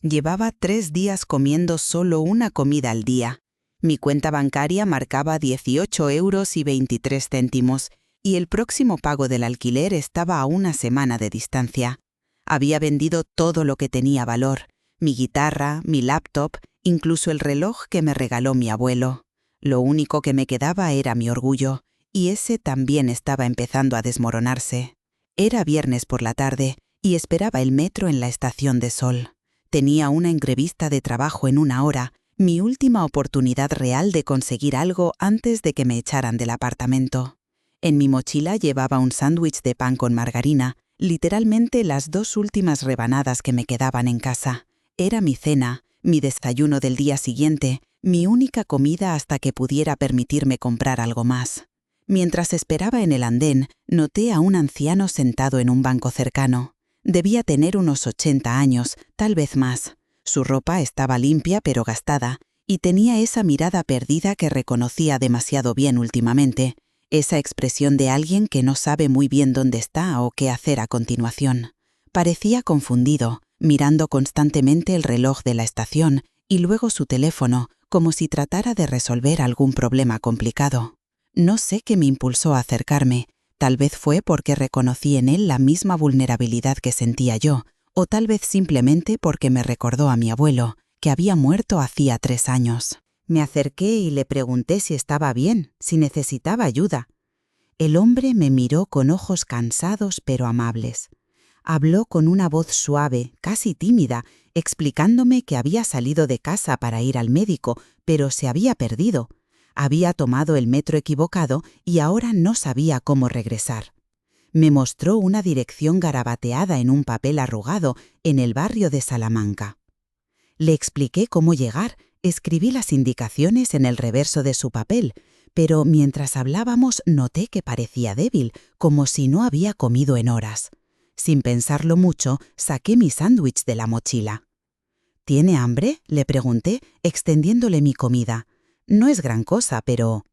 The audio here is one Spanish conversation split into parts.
Llevaba 3 días comiendo solo una comida al día. Mi cuenta bancaria marcaba 18,23 € y el próximo pago del alquiler estaba a una semana de distancia. Había vendido todo lo que tenía valor: mi guitarra, mi laptop, incluso el reloj que me regaló mi abuelo. Lo único que me quedaba era mi orgullo, y ese también estaba empezando a desmoronarse. Era viernes por la tarde y esperaba el metro en la estación de Sol. Tenía una entrevista de trabajo en 1 hora, mi última oportunidad real de conseguir algo antes de que me echaran del apartamento. En mi mochila llevaba un sándwich de pan con margarina, literalmente las 2 últimas rebanadas que me quedaban en casa. Era mi cena, mi desayuno del día siguiente, mi única comida hasta que pudiera permitirme comprar algo más. Mientras esperaba en el andén, noté a un anciano sentado en un banco cercano. Debía tener unos 80 años, tal vez más. Su ropa estaba limpia pero gastada, y tenía esa mirada perdida que reconocía demasiado bien últimamente, esa expresión de alguien que no sabe muy bien dónde está o qué hacer a continuación. Parecía confundido, mirando constantemente el reloj de la estación y luego su teléfono, como si tratara de resolver algún problema complicado. No sé qué me impulsó a acercarme. Tal vez fue porque reconocí en él la misma vulnerabilidad que sentía yo, o tal vez simplemente porque me recordó a mi abuelo, que había muerto hacía 3 años. Me acerqué y le pregunté si estaba bien, si necesitaba ayuda. El hombre me miró con ojos cansados pero amables. Habló con una voz suave, casi tímida, explicándome que había salido de casa para ir al médico, pero se había perdido. Había tomado el metro equivocado y ahora no sabía cómo regresar. Me mostró una dirección garabateada en un papel arrugado en el barrio de Salamanca. Le expliqué cómo llegar, escribí las indicaciones en el reverso de su papel, pero mientras hablábamos noté que parecía débil, como si no había comido en horas. Sin pensarlo mucho, saqué mi sándwich de la mochila. ¿Tiene hambre?, le pregunté, extendiéndole mi comida. No es gran cosa, pero...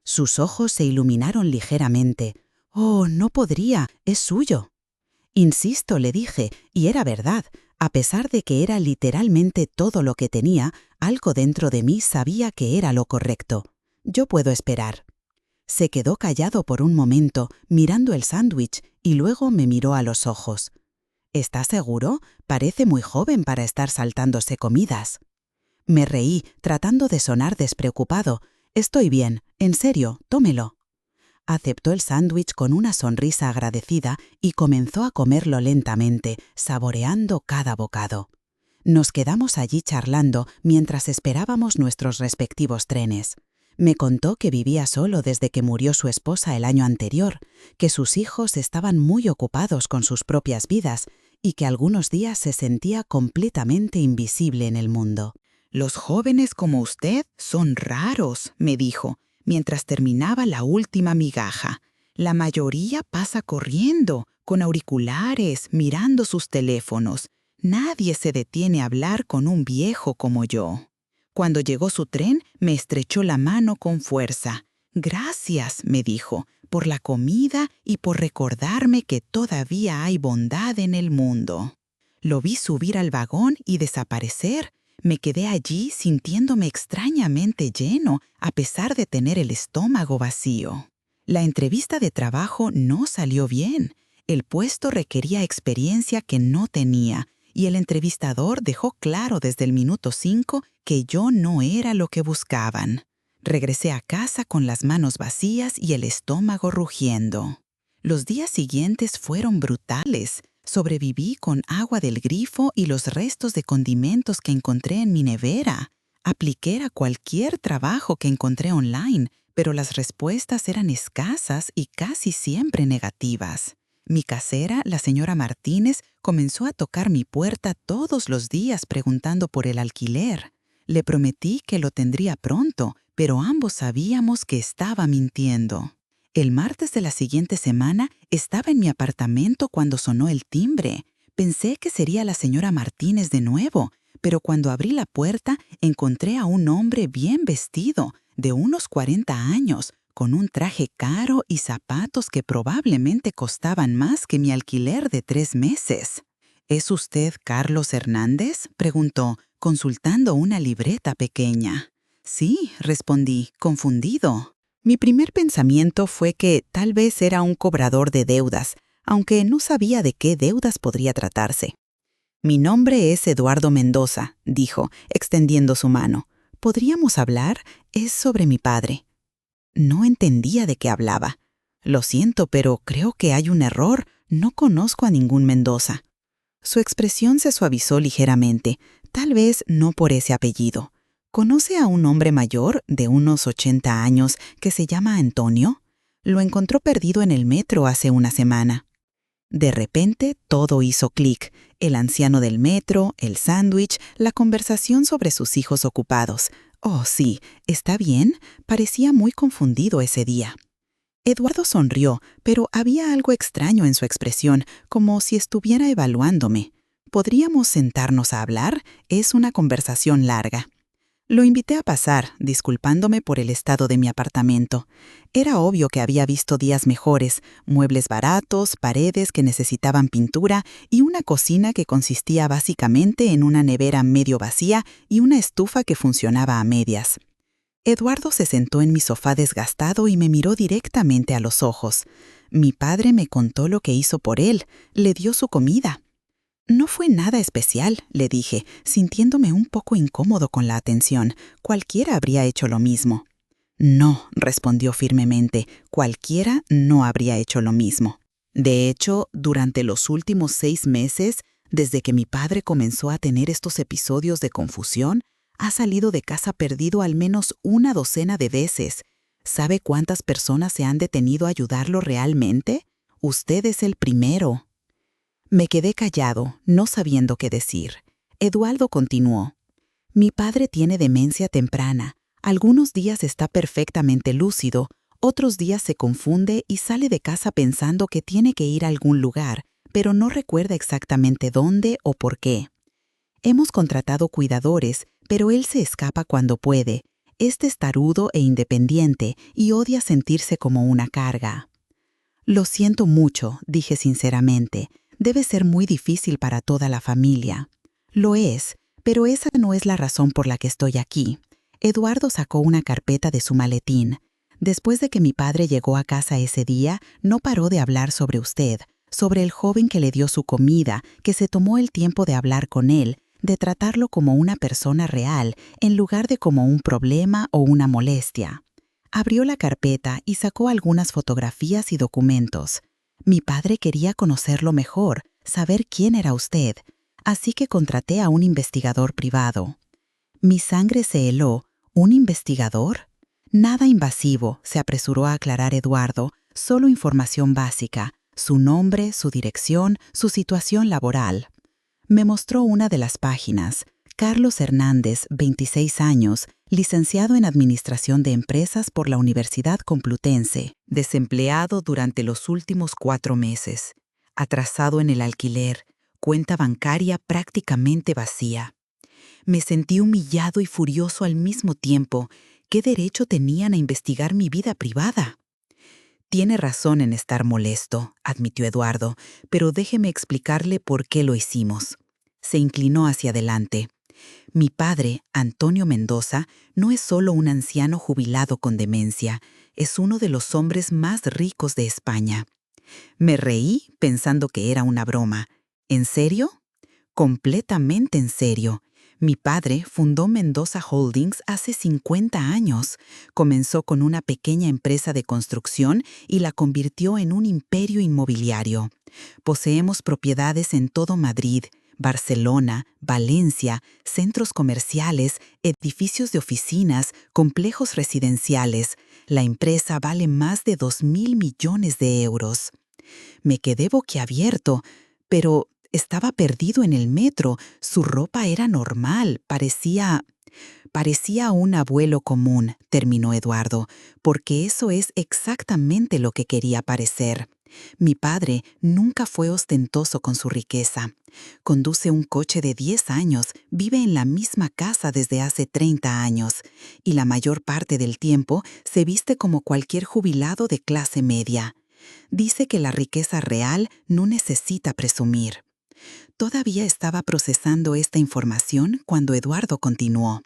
Sus ojos se iluminaron ligeramente. «Oh, no podría, es suyo». Insisto, le dije, y era verdad. A pesar de que era literalmente todo lo que tenía, algo dentro de mí sabía que era lo correcto. Yo puedo esperar. Se quedó callado por un momento, mirando el sándwich, y luego me miró a los ojos. «¿Está seguro? Parece muy joven para estar saltándose comidas». Me reí, tratando de sonar despreocupado. «Estoy bien, en serio, tómelo». Aceptó el sándwich con una sonrisa agradecida y comenzó a comerlo lentamente, saboreando cada bocado. Nos quedamos allí charlando mientras esperábamos nuestros respectivos trenes. Me contó que vivía solo desde que murió su esposa el año anterior, que sus hijos estaban muy ocupados con sus propias vidas y que algunos días se sentía completamente invisible en el mundo. «Los jóvenes como usted son raros», me dijo, mientras terminaba la última migaja. «La mayoría pasa corriendo, con auriculares, mirando sus teléfonos. Nadie se detiene a hablar con un viejo como yo». Cuando llegó su tren, me estrechó la mano con fuerza. «Gracias», me dijo, «por la comida y por recordarme que todavía hay bondad en el mundo». Lo vi subir al vagón y desaparecer. Me quedé allí sintiéndome extrañamente lleno, a pesar de tener el estómago vacío. La entrevista de trabajo no salió bien. El puesto requería experiencia que no tenía, y el entrevistador dejó claro desde el minuto 5 que yo no era lo que buscaban. Regresé a casa con las manos vacías y el estómago rugiendo. Los días siguientes fueron brutales. Sobreviví con agua del grifo y los restos de condimentos que encontré en mi nevera. Apliqué a cualquier trabajo que encontré online, pero las respuestas eran escasas y casi siempre negativas. Mi casera, la señora Martínez, comenzó a tocar mi puerta todos los días preguntando por el alquiler. Le prometí que lo tendría pronto, pero ambos sabíamos que estaba mintiendo. El martes de la siguiente semana estaba en mi apartamento cuando sonó el timbre. Pensé que sería la señora Martínez de nuevo, pero cuando abrí la puerta encontré a un hombre bien vestido, de unos 40 años, con un traje caro y zapatos que probablemente costaban más que mi alquiler de 3 meses. ¿Es usted Carlos Hernández?, preguntó, consultando una libreta pequeña. Sí, respondí, confundido. Mi primer pensamiento fue que tal vez era un cobrador de deudas, aunque no sabía de qué deudas podría tratarse. Mi nombre es Eduardo Mendoza, dijo, extendiendo su mano. ¿Podríamos hablar? Es sobre mi padre. No entendía de qué hablaba. Lo siento, pero creo que hay un error. No conozco a ningún Mendoza. Su expresión se suavizó ligeramente, tal vez no por ese apellido. ¿Conoce a un hombre mayor, de unos 80 años, que se llama Antonio? Lo encontró perdido en el metro hace una semana. De repente, todo hizo clic. El anciano del metro, el sándwich, la conversación sobre sus hijos ocupados. Oh, sí, ¿está bien? Parecía muy confundido ese día. Eduardo sonrió, pero había algo extraño en su expresión, como si estuviera evaluándome. ¿Podríamos sentarnos a hablar? Es una conversación larga. Lo invité a pasar, disculpándome por el estado de mi apartamento. Era obvio que había visto días mejores, muebles baratos, paredes que necesitaban pintura y una cocina que consistía básicamente en una nevera medio vacía y una estufa que funcionaba a medias. Eduardo se sentó en mi sofá desgastado y me miró directamente a los ojos. Mi padre me contó lo que hizo por él, le dio su comida. No fue nada especial, le dije, sintiéndome un poco incómodo con la atención. Cualquiera habría hecho lo mismo. No, respondió firmemente, cualquiera no habría hecho lo mismo. De hecho, durante los últimos 6 meses, desde que mi padre comenzó a tener estos episodios de confusión, ha salido de casa perdido al menos una docena de veces. ¿Sabe cuántas personas se han detenido a ayudarlo realmente? Usted es el primero. Me quedé callado, no sabiendo qué decir. Eduardo continuó. Mi padre tiene demencia temprana. Algunos días está perfectamente lúcido, otros días se confunde y sale de casa pensando que tiene que ir a algún lugar, pero no recuerda exactamente dónde o por qué. Hemos contratado cuidadores, pero él se escapa cuando puede. Es testarudo e independiente y odia sentirse como una carga. Lo siento mucho, dije sinceramente. Debe ser muy difícil para toda la familia. Lo es, pero esa no es la razón por la que estoy aquí. Eduardo sacó una carpeta de su maletín. Después de que mi padre llegó a casa ese día, no paró de hablar sobre usted, sobre el joven que le dio su comida, que se tomó el tiempo de hablar con él, de tratarlo como una persona real, en lugar de como un problema o una molestia. Abrió la carpeta y sacó algunas fotografías y documentos. Mi padre quería conocerlo mejor, saber quién era usted, así que contraté a un investigador privado. Mi sangre se heló. ¿Un investigador? Nada invasivo, se apresuró a aclarar Eduardo, solo información básica, su nombre, su dirección, su situación laboral. Me mostró una de las páginas. Carlos Hernández, 26 años, licenciado en Administración de Empresas por la Universidad Complutense, desempleado durante los últimos 4 meses, atrasado en el alquiler, cuenta bancaria prácticamente vacía. Me sentí humillado y furioso al mismo tiempo. ¿Qué derecho tenían a investigar mi vida privada? Tiene razón en estar molesto, admitió Eduardo, pero déjeme explicarle por qué lo hicimos. Se inclinó hacia adelante. Mi padre, Antonio Mendoza, no es solo un anciano jubilado con demencia, es uno de los hombres más ricos de España. Me reí pensando que era una broma. ¿En serio? Completamente en serio. Mi padre fundó Mendoza Holdings hace 50 años. Comenzó con una pequeña empresa de construcción y la convirtió en un imperio inmobiliario. Poseemos propiedades en todo Madrid, Barcelona, Valencia, centros comerciales, edificios de oficinas, complejos residenciales. La empresa vale más de 2.000 millones de euros. Me quedé boquiabierto, pero estaba perdido en el metro. Su ropa era normal, parecía un abuelo común, terminó Eduardo, porque eso es exactamente lo que quería parecer. Mi padre nunca fue ostentoso con su riqueza. Conduce un coche de 10 años, vive en la misma casa desde hace 30 años, y la mayor parte del tiempo se viste como cualquier jubilado de clase media. Dice que la riqueza real no necesita presumir. Todavía estaba procesando esta información cuando Eduardo continuó.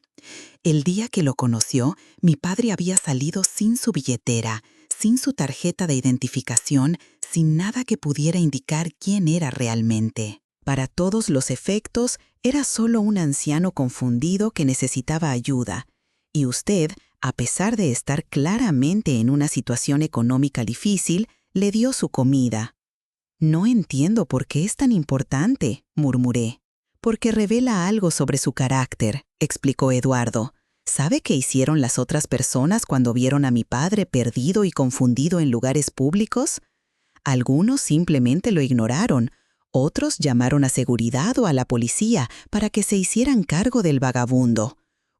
El día que lo conoció, mi padre había salido sin su billetera, sin su tarjeta de identificación, sin nada que pudiera indicar quién era realmente. Para todos los efectos, era solo un anciano confundido que necesitaba ayuda. Y usted, a pesar de estar claramente en una situación económica difícil, le dio su comida. «No entiendo por qué es tan importante», murmuré. «Porque revela algo sobre su carácter», explicó Eduardo. «¿Sabe qué hicieron las otras personas cuando vieron a mi padre perdido y confundido en lugares públicos? Algunos simplemente lo ignoraron, otros llamaron a seguridad o a la policía para que se hicieran cargo del vagabundo.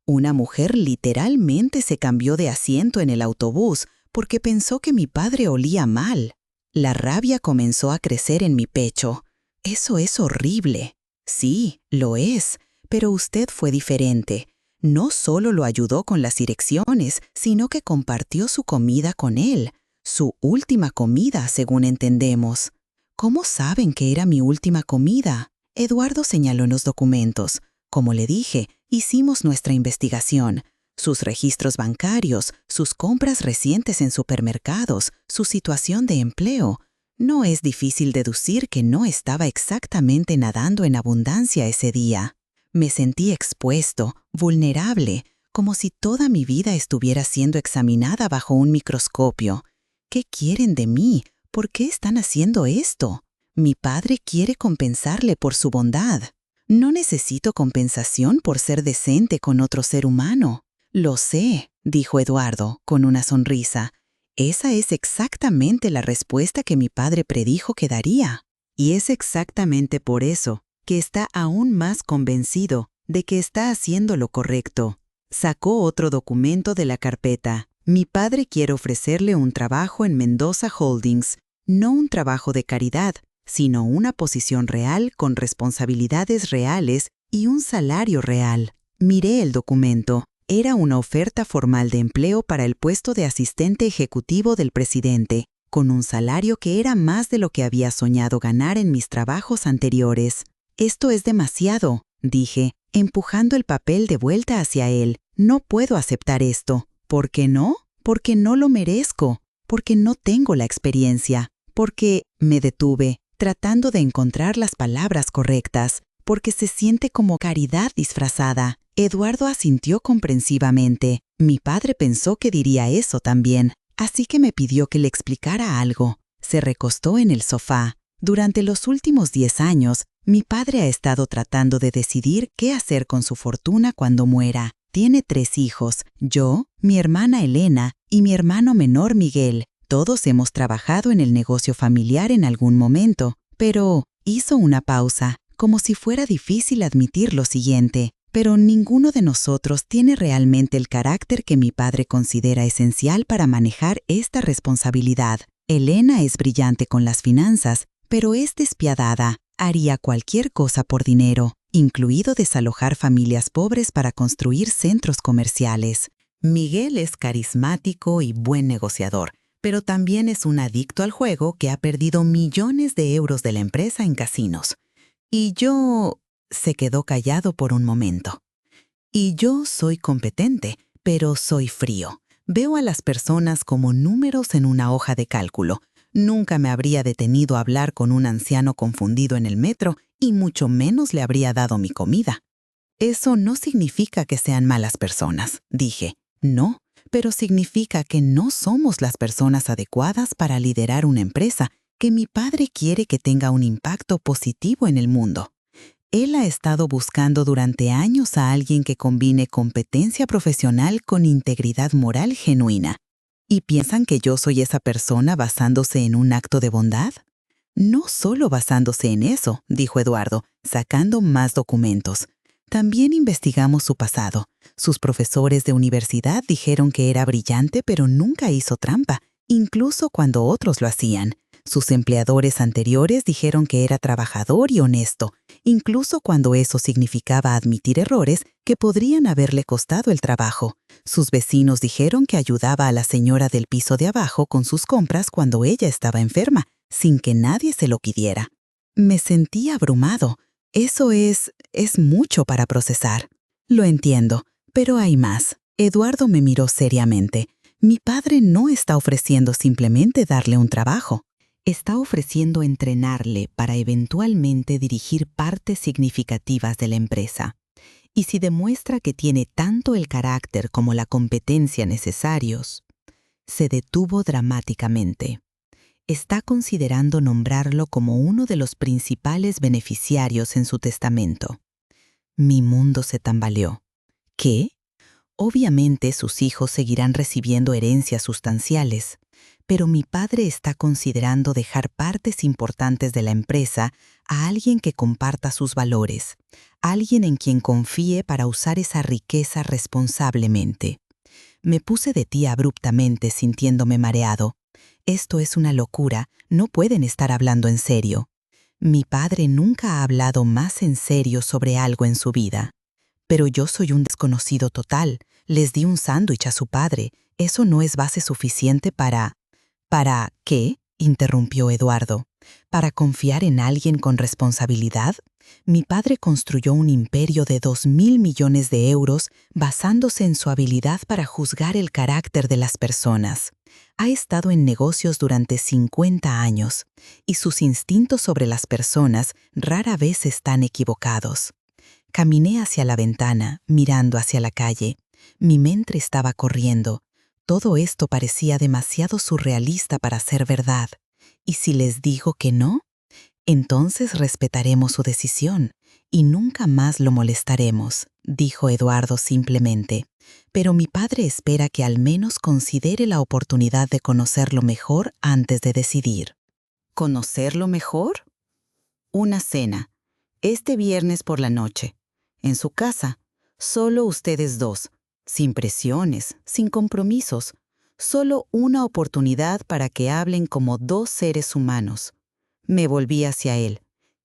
Una mujer literalmente se cambió de asiento en el autobús porque pensó que mi padre olía mal. La rabia comenzó a crecer en mi pecho. Eso es horrible. Sí, lo es, pero usted fue diferente. No solo lo ayudó con las direcciones, sino que compartió su comida con él. Su última comida, según entendemos. ¿Cómo saben que era mi última comida? Eduardo señaló en los documentos. Como le dije, hicimos nuestra investigación. Sus registros bancarios, sus compras recientes en supermercados, su situación de empleo. No es difícil deducir que no estaba exactamente nadando en abundancia ese día. Me sentí expuesto, vulnerable, como si toda mi vida estuviera siendo examinada bajo un microscopio. ¿Qué quieren de mí? ¿Por qué están haciendo esto? Mi padre quiere compensarle por su bondad. No necesito compensación por ser decente con otro ser humano. Lo sé, dijo Eduardo, con una sonrisa. Esa es exactamente la respuesta que mi padre predijo que daría. Y es exactamente por eso que está aún más convencido de que está haciendo lo correcto. Sacó otro documento de la carpeta. Mi padre quiere ofrecerle un trabajo en Mendoza Holdings, no un trabajo de caridad, sino una posición real con responsabilidades reales y un salario real. Miré el documento. Era una oferta formal de empleo para el puesto de asistente ejecutivo del presidente, con un salario que era más de lo que había soñado ganar en mis trabajos anteriores. «Esto es demasiado», dije, empujando el papel de vuelta hacia él. «No puedo aceptar esto». «¿Por qué no?» «Porque no lo merezco, porque no tengo la experiencia, porque…» Me detuve, tratando de encontrar las palabras correctas, porque se siente como caridad disfrazada. Eduardo asintió comprensivamente. Mi padre pensó que diría eso también, así que me pidió que le explicara algo. Se recostó en el sofá. Durante los últimos 10 años, mi padre ha estado tratando de decidir qué hacer con su fortuna cuando muera. Tiene 3 hijos, yo, mi hermana Elena y mi hermano menor Miguel. Todos hemos trabajado en el negocio familiar en algún momento, pero hizo una pausa, como si fuera difícil admitir lo siguiente. Pero ninguno de nosotros tiene realmente el carácter que mi padre considera esencial para manejar esta responsabilidad. Elena es brillante con las finanzas, pero es despiadada. Haría cualquier cosa por dinero, incluido desalojar familias pobres para construir centros comerciales. Miguel es carismático y buen negociador, pero también es un adicto al juego que ha perdido millones de euros de la empresa en casinos. Y yo… Se quedó callado por un momento. Y yo soy competente, pero soy frío. Veo a las personas como números en una hoja de cálculo. Nunca me habría detenido a hablar con un anciano confundido en el metro y mucho menos le habría dado mi comida. Eso no significa que sean malas personas, dije. No, pero significa que no somos las personas adecuadas para liderar una empresa que mi padre quiere que tenga un impacto positivo en el mundo. Él ha estado buscando durante años a alguien que combine competencia profesional con integridad moral genuina. ¿Y piensan que yo soy esa persona basándose en un acto de bondad? No solo basándose en eso, dijo Eduardo, sacando más documentos. También investigamos su pasado. Sus profesores de universidad dijeron que era brillante, pero nunca hizo trampa, incluso cuando otros lo hacían. Sus empleadores anteriores dijeron que era trabajador y honesto, incluso cuando eso significaba admitir errores que podrían haberle costado el trabajo. Sus vecinos dijeron que ayudaba a la señora del piso de abajo con sus compras cuando ella estaba enferma, sin que nadie se lo pidiera. Me sentí abrumado. Eso es mucho para procesar. Lo entiendo, pero hay más. Eduardo me miró seriamente. Mi padre no está ofreciendo simplemente darle un trabajo. Está ofreciendo entrenarle para eventualmente dirigir partes significativas de la empresa. Y si demuestra que tiene tanto el carácter como la competencia necesarios, se detuvo dramáticamente. Está considerando nombrarlo como uno de los principales beneficiarios en su testamento. Mi mundo se tambaleó. ¿Qué? Obviamente sus hijos seguirán recibiendo herencias sustanciales, pero mi padre está considerando dejar partes importantes de la empresa a alguien que comparta sus valores, alguien en quien confíe para usar esa riqueza responsablemente. Me puse de pie abruptamente sintiéndome mareado. Esto es una locura, no pueden estar hablando en serio. Mi padre nunca ha hablado más en serio sobre algo en su vida. Pero yo soy un desconocido total. Les di un sándwich a su padre. Eso no es base suficiente para... ¿Para qué? Interrumpió Eduardo. ¿Para confiar en alguien con responsabilidad? Mi padre construyó un imperio de 2.000 millones de euros basándose en su habilidad para juzgar el carácter de las personas. Ha estado en negocios durante 50 años y sus instintos sobre las personas rara vez están equivocados. Caminé hacia la ventana, mirando hacia la calle. Mi mente estaba corriendo. Todo esto parecía demasiado surrealista para ser verdad. ¿Y si les digo que no? Entonces respetaremos su decisión y nunca más lo molestaremos, dijo Eduardo simplemente. Pero mi padre espera que al menos considere la oportunidad de conocerlo mejor antes de decidir. ¿Conocerlo mejor? Una cena, este viernes por la noche, en su casa, solo ustedes dos, sin presiones, sin compromisos, solo una oportunidad para que hablen como dos seres humanos. Me volví hacia él.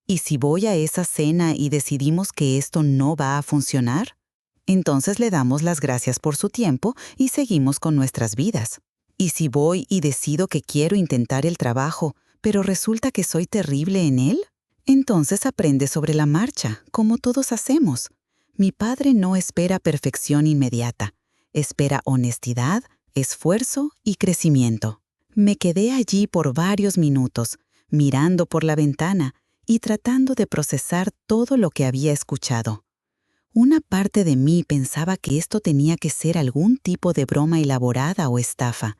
¿Y si voy a esa cena y decidimos que esto no va a funcionar? Entonces le damos las gracias por su tiempo y seguimos con nuestras vidas. ¿Y si voy y decido que quiero intentar el trabajo, pero resulta que soy terrible en él? Entonces aprende sobre la marcha, como todos hacemos. Mi padre no espera perfección inmediata. Espera honestidad, esfuerzo y crecimiento. Me quedé allí por varios minutos, mirando por la ventana y tratando de procesar todo lo que había escuchado. Una parte de mí pensaba que esto tenía que ser algún tipo de broma elaborada o estafa,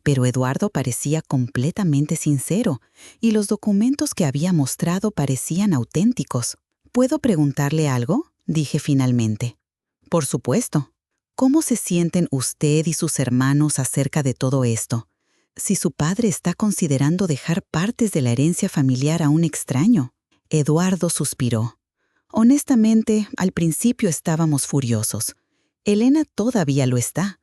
pero Eduardo parecía completamente sincero y los documentos que había mostrado parecían auténticos. ¿Puedo preguntarle algo?, dije finalmente. Por supuesto. ¿Cómo se sienten usted y sus hermanos acerca de todo esto? Si su padre está considerando dejar partes de la herencia familiar a un extraño. Eduardo suspiró. Honestamente, al principio estábamos furiosos. Elena todavía lo está.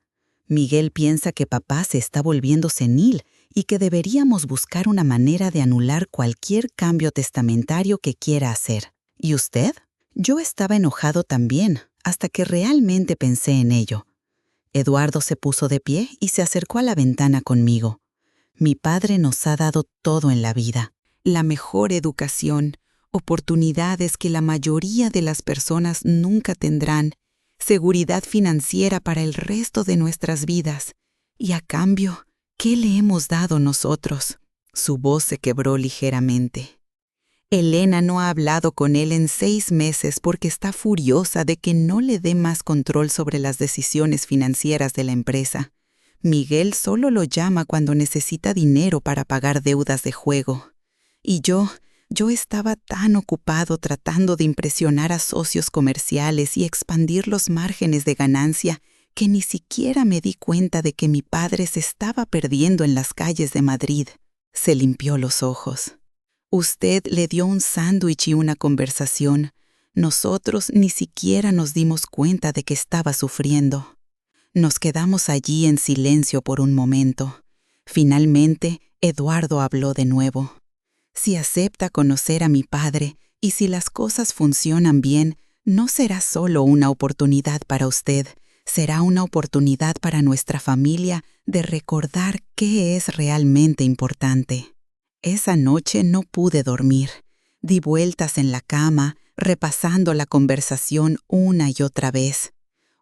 Miguel piensa que papá se está volviendo senil y que deberíamos buscar una manera de anular cualquier cambio testamentario que quiera hacer. ¿Y usted? Yo estaba enojado también, hasta que realmente pensé en ello. Eduardo se puso de pie y se acercó a la ventana conmigo. Mi padre nos ha dado todo en la vida. La mejor educación, oportunidades que la mayoría de las personas nunca tendrán, seguridad financiera para el resto de nuestras vidas. Y a cambio, ¿qué le hemos dado nosotros? Su voz se quebró ligeramente. Elena no ha hablado con él en 6 meses porque está furiosa de que no le dé más control sobre las decisiones financieras de la empresa. Miguel solo lo llama cuando necesita dinero para pagar deudas de juego. Y yo estaba tan ocupado tratando de impresionar a socios comerciales y expandir los márgenes de ganancia que ni siquiera me di cuenta de que mi padre se estaba perdiendo en las calles de Madrid. Se limpió los ojos. Usted le dio un sándwich y una conversación. Nosotros ni siquiera nos dimos cuenta de que estaba sufriendo. Nos quedamos allí en silencio por un momento. Finalmente, Eduardo habló de nuevo. Si acepta conocer a mi padre y si las cosas funcionan bien, no será solo una oportunidad para usted, será una oportunidad para nuestra familia de recordar qué es realmente importante. Esa noche no pude dormir. Di vueltas en la cama, repasando la conversación una y otra vez.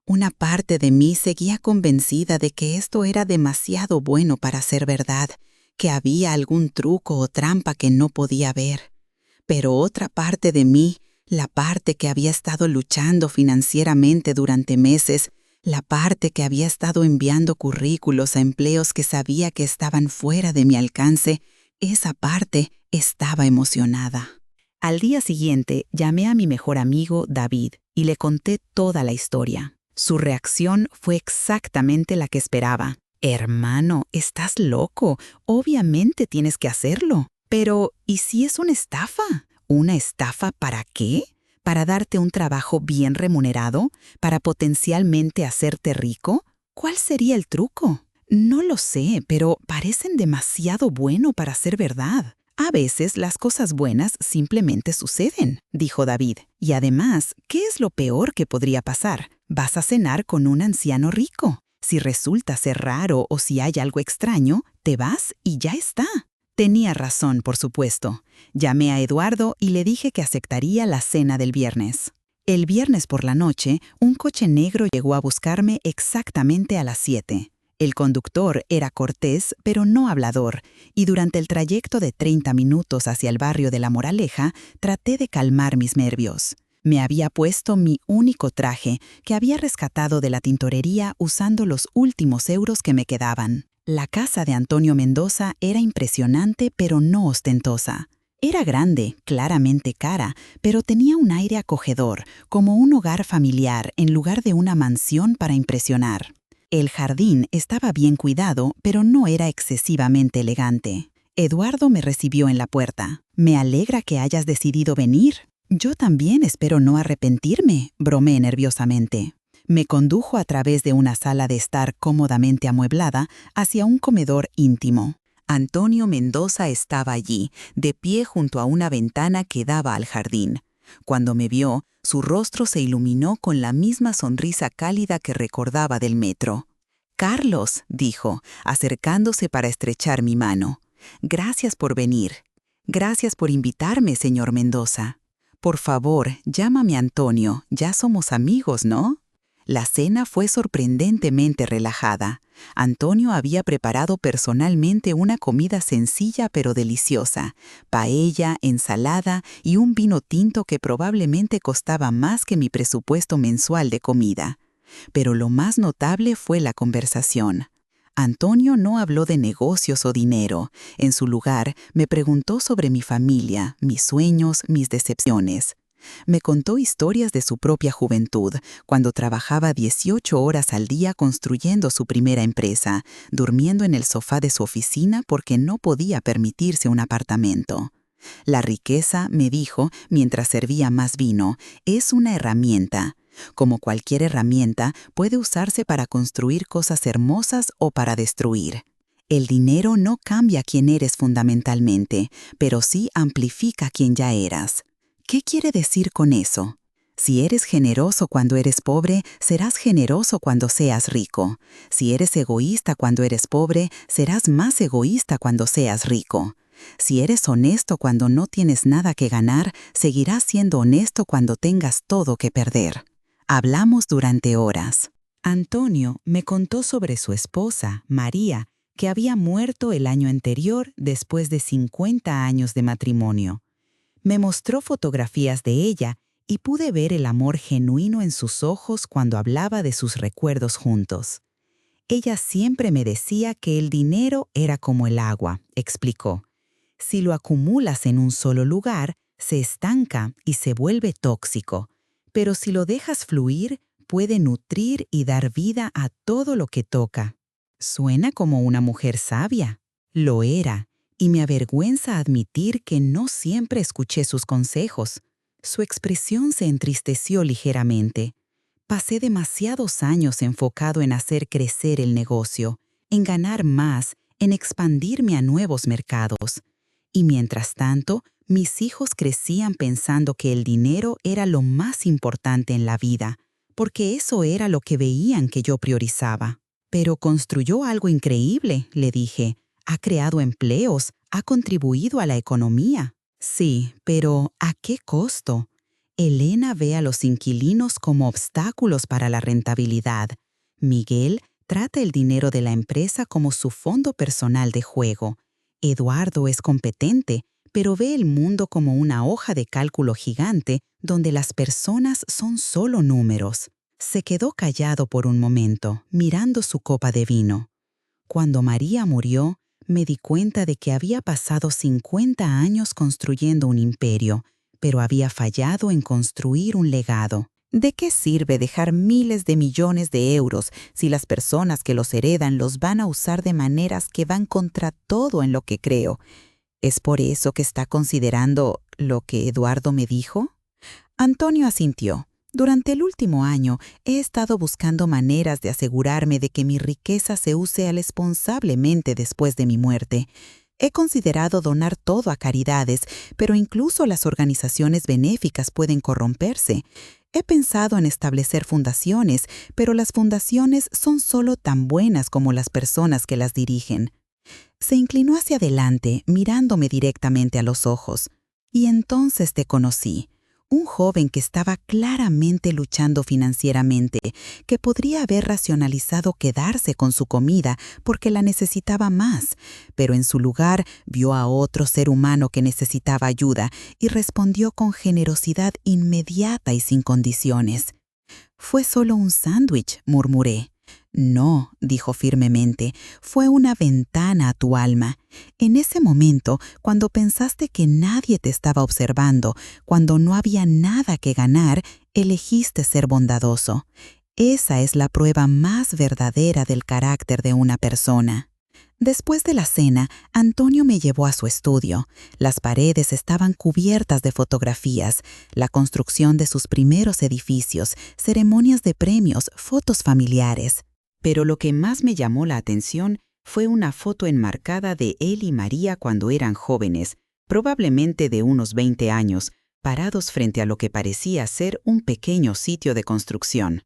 Una parte de mí seguía convencida de que esto era demasiado bueno para ser verdad, que había algún truco o trampa que no podía ver. Pero otra parte de mí, la parte que había estado luchando financieramente durante meses, la parte que había estado enviando currículos a empleos que sabía que estaban fuera de mi alcance, esa parte estaba emocionada. Al día siguiente, llamé a mi mejor amigo, David, y le conté toda la historia. Su reacción fue exactamente la que esperaba. «Hermano, estás loco. Obviamente tienes que hacerlo. Pero, ¿y si es una estafa? ¿Una estafa para qué? ¿Para darte un trabajo bien remunerado? ¿Para potencialmente hacerte rico? ¿Cuál sería el truco?» «No lo sé, pero parecen demasiado bueno para ser verdad. A veces las cosas buenas simplemente suceden», dijo David. «Y además, ¿qué es lo peor que podría pasar? Vas a cenar con un anciano rico. Si resulta ser raro o si hay algo extraño, te vas y ya está». Tenía razón, por supuesto. Llamé a Eduardo y le dije que aceptaría la cena del viernes. El viernes por la noche, un coche negro llegó a buscarme exactamente a las 7. El conductor era cortés, pero no hablador, y durante el trayecto de 30 minutos hacia el barrio de La Moraleja, traté de calmar mis nervios. Me había puesto mi único traje, que había rescatado de la tintorería usando los últimos euros que me quedaban. La casa de Antonio Mendoza era impresionante, pero no ostentosa. Era grande, claramente cara, pero tenía un aire acogedor, como un hogar familiar en lugar de una mansión para impresionar. El jardín estaba bien cuidado, pero no era excesivamente elegante. Eduardo me recibió en la puerta. «Me alegra que hayas decidido venir». «Yo también espero no arrepentirme», bromeé nerviosamente. Me condujo a través de una sala de estar cómodamente amueblada hacia un comedor íntimo. Antonio Mendoza estaba allí, de pie junto a una ventana que daba al jardín. Cuando me vio, su rostro se iluminó con la misma sonrisa cálida que recordaba del metro. «Carlos», dijo, acercándose para estrechar mi mano. «Gracias por venir. Gracias por invitarme, señor Mendoza. Por favor, llámame Antonio, ya somos amigos, ¿no?» La cena fue sorprendentemente relajada. Antonio había preparado personalmente una comida sencilla pero deliciosa: paella, ensalada y un vino tinto que probablemente costaba más que mi presupuesto mensual de comida. Pero lo más notable fue la conversación. Antonio no habló de negocios o dinero. En su lugar, me preguntó sobre mi familia, mis sueños, mis decepciones. Me contó historias de su propia juventud, cuando trabajaba 18 horas al día construyendo su primera empresa, durmiendo en el sofá de su oficina porque no podía permitirse un apartamento. «La riqueza», me dijo mientras servía más vino, «es una herramienta. Como cualquier herramienta, puede usarse para construir cosas hermosas o para destruir. El dinero no cambia quién eres fundamentalmente, pero sí amplifica quién ya eras». ¿Qué quiere decir con eso? Si eres generoso cuando eres pobre, serás generoso cuando seas rico. Si eres egoísta cuando eres pobre, serás más egoísta cuando seas rico. Si eres honesto cuando no tienes nada que ganar, seguirás siendo honesto cuando tengas todo que perder. Hablamos durante horas. Antonio me contó sobre su esposa, María, que había muerto el año anterior después de 50 años de matrimonio. Me mostró fotografías de ella y pude ver el amor genuino en sus ojos cuando hablaba de sus recuerdos juntos. «Ella siempre me decía que el dinero era como el agua», explicó. «Si lo acumulas en un solo lugar, se estanca y se vuelve tóxico. Pero si lo dejas fluir, puede nutrir y dar vida a todo lo que toca». Suena como una mujer sabia. Lo era. Y me avergüenza admitir que no siempre escuché sus consejos. Su expresión se entristeció ligeramente. Pasé demasiados años enfocado en hacer crecer el negocio, en ganar más, en expandirme a nuevos mercados. Y mientras tanto, mis hijos crecían pensando que el dinero era lo más importante en la vida, porque eso era lo que veían que yo priorizaba. «Pero construyó algo increíble», le dije. «Ha creado empleos, ha contribuido a la economía». Sí, pero ¿a qué costo? Elena ve a los inquilinos como obstáculos para la rentabilidad. Miguel trata el dinero de la empresa como su fondo personal de juego. Eduardo es competente, pero ve el mundo como una hoja de cálculo gigante donde las personas son solo números. Se quedó callado por un momento, mirando su copa de vino. Cuando María murió, me di cuenta de que había pasado 50 años construyendo un imperio, pero había fallado en construir un legado. ¿De qué sirve dejar miles de millones de euros si las personas que los heredan los van a usar de maneras que van contra todo en lo que creo? ¿Es por eso que está considerando lo que Eduardo me dijo? Antonio asintió. Durante el último año he estado buscando maneras de asegurarme de que mi riqueza se use responsablemente después de mi muerte. He considerado donar todo a caridades, pero incluso las organizaciones benéficas pueden corromperse. He pensado en establecer fundaciones, pero las fundaciones son solo tan buenas como las personas que las dirigen. Se inclinó hacia adelante, mirándome directamente a los ojos. Y entonces te conocí. Un joven que estaba claramente luchando financieramente, que podría haber racionalizado quedarse con su comida porque la necesitaba más, pero en su lugar vio a otro ser humano que necesitaba ayuda y respondió con generosidad inmediata y sin condiciones. «Fue solo un sándwich», murmuré. «No», dijo firmemente, «fue una ventana a tu alma. En ese momento, cuando pensaste que nadie te estaba observando, cuando no había nada que ganar, elegiste ser bondadoso. Esa es la prueba más verdadera del carácter de una persona». Después de la cena, Antonio me llevó a su estudio. Las paredes estaban cubiertas de fotografías, la construcción de sus primeros edificios, ceremonias de premios, fotos familiares. Pero lo que más me llamó la atención fue una foto enmarcada de él y María cuando eran jóvenes, probablemente de unos 20 años, parados frente a lo que parecía ser un pequeño sitio de construcción.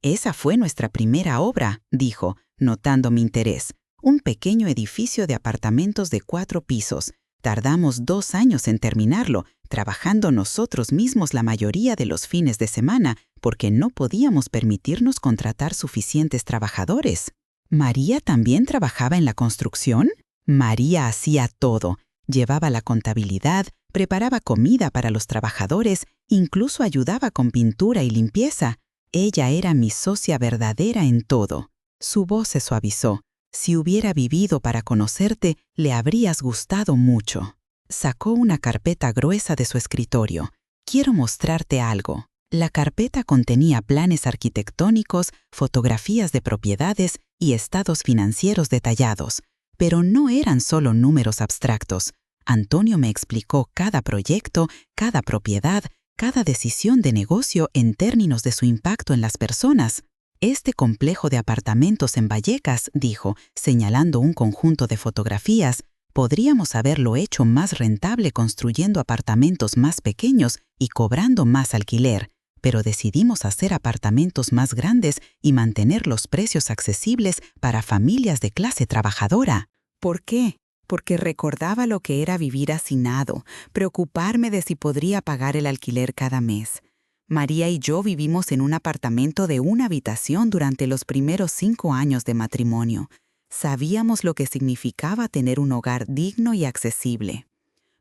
«Esa fue nuestra primera obra», dijo, notando mi interés. «Un pequeño edificio de apartamentos de 4 pisos. Tardamos 2 años en terminarlo, trabajando nosotros mismos la mayoría de los fines de semana, porque no podíamos permitirnos contratar suficientes trabajadores». ¿María también trabajaba en la construcción? María hacía todo. Llevaba la contabilidad, preparaba comida para los trabajadores, incluso ayudaba con pintura y limpieza. Ella era mi socia verdadera en todo. Su voz se suavizó. «Si hubiera vivido para conocerte, le habrías gustado mucho». Sacó una carpeta gruesa de su escritorio. «Quiero mostrarte algo». La carpeta contenía planes arquitectónicos, fotografías de propiedades y estados financieros detallados. Pero no eran solo números abstractos. Antonio me explicó cada proyecto, cada propiedad, cada decisión de negocio en términos de su impacto en las personas. «Este complejo de apartamentos en Vallecas», dijo, señalando un conjunto de fotografías, «podríamos haberlo hecho más rentable construyendo apartamentos más pequeños y cobrando más alquiler, pero decidimos hacer apartamentos más grandes y mantener los precios accesibles para familias de clase trabajadora». ¿Por qué? Porque recordaba lo que era vivir hacinado, preocuparme de si podría pagar el alquiler cada mes. María y yo vivimos en un apartamento de 1 habitación durante los primeros 5 años de matrimonio. Sabíamos lo que significaba tener un hogar digno y accesible.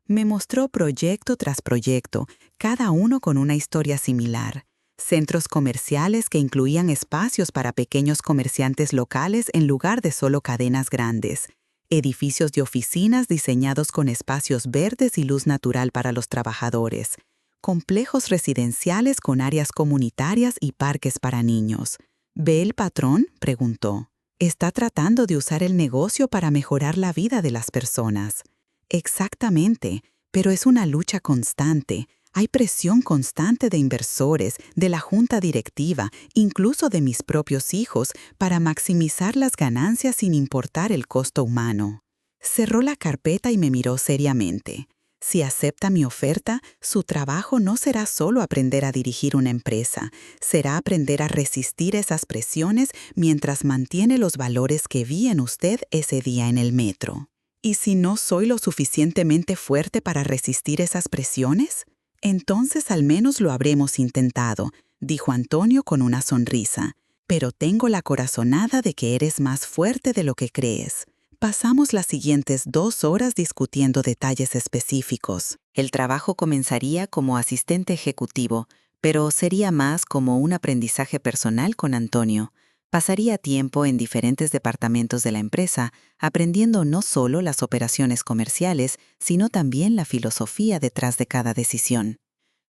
Me mostró proyecto tras proyecto, cada uno con una historia similar. Centros comerciales que incluían espacios para pequeños comerciantes locales en lugar de solo cadenas grandes. Edificios de oficinas diseñados con espacios verdes y luz natural para los trabajadores. Complejos residenciales con áreas comunitarias y parques para niños. ¿Ve el patrón?, preguntó. Está tratando de usar el negocio para mejorar la vida de las personas. Exactamente, pero es una lucha constante. Hay presión constante de inversores, de la junta directiva, incluso de mis propios hijos, para maximizar las ganancias sin importar el costo humano. Cerró la carpeta y me miró seriamente. Si acepta mi oferta, su trabajo no será solo aprender a dirigir una empresa, será aprender a resistir esas presiones mientras mantiene los valores que vi en usted ese día en el metro. ¿Y si no soy lo suficientemente fuerte para resistir esas presiones? Entonces al menos lo habremos intentado, dijo Antonio con una sonrisa. Pero tengo la corazonada de que eres más fuerte de lo que crees. Pasamos las siguientes 2 horas discutiendo detalles específicos. El trabajo comenzaría como asistente ejecutivo, pero sería más como un aprendizaje personal con Antonio. Pasaría tiempo en diferentes departamentos de la empresa, aprendiendo no solo las operaciones comerciales, sino también la filosofía detrás de cada decisión.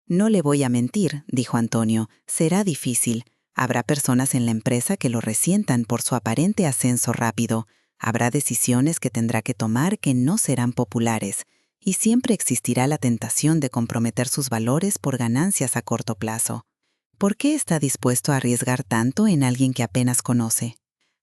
No le voy a mentir, dijo Antonio, será difícil. Habrá personas en la empresa que lo resientan por su aparente ascenso rápido. Habrá decisiones que tendrá que tomar que no serán populares. Y siempre existirá la tentación de comprometer sus valores por ganancias a corto plazo. ¿Por qué está dispuesto a arriesgar tanto en alguien que apenas conoce?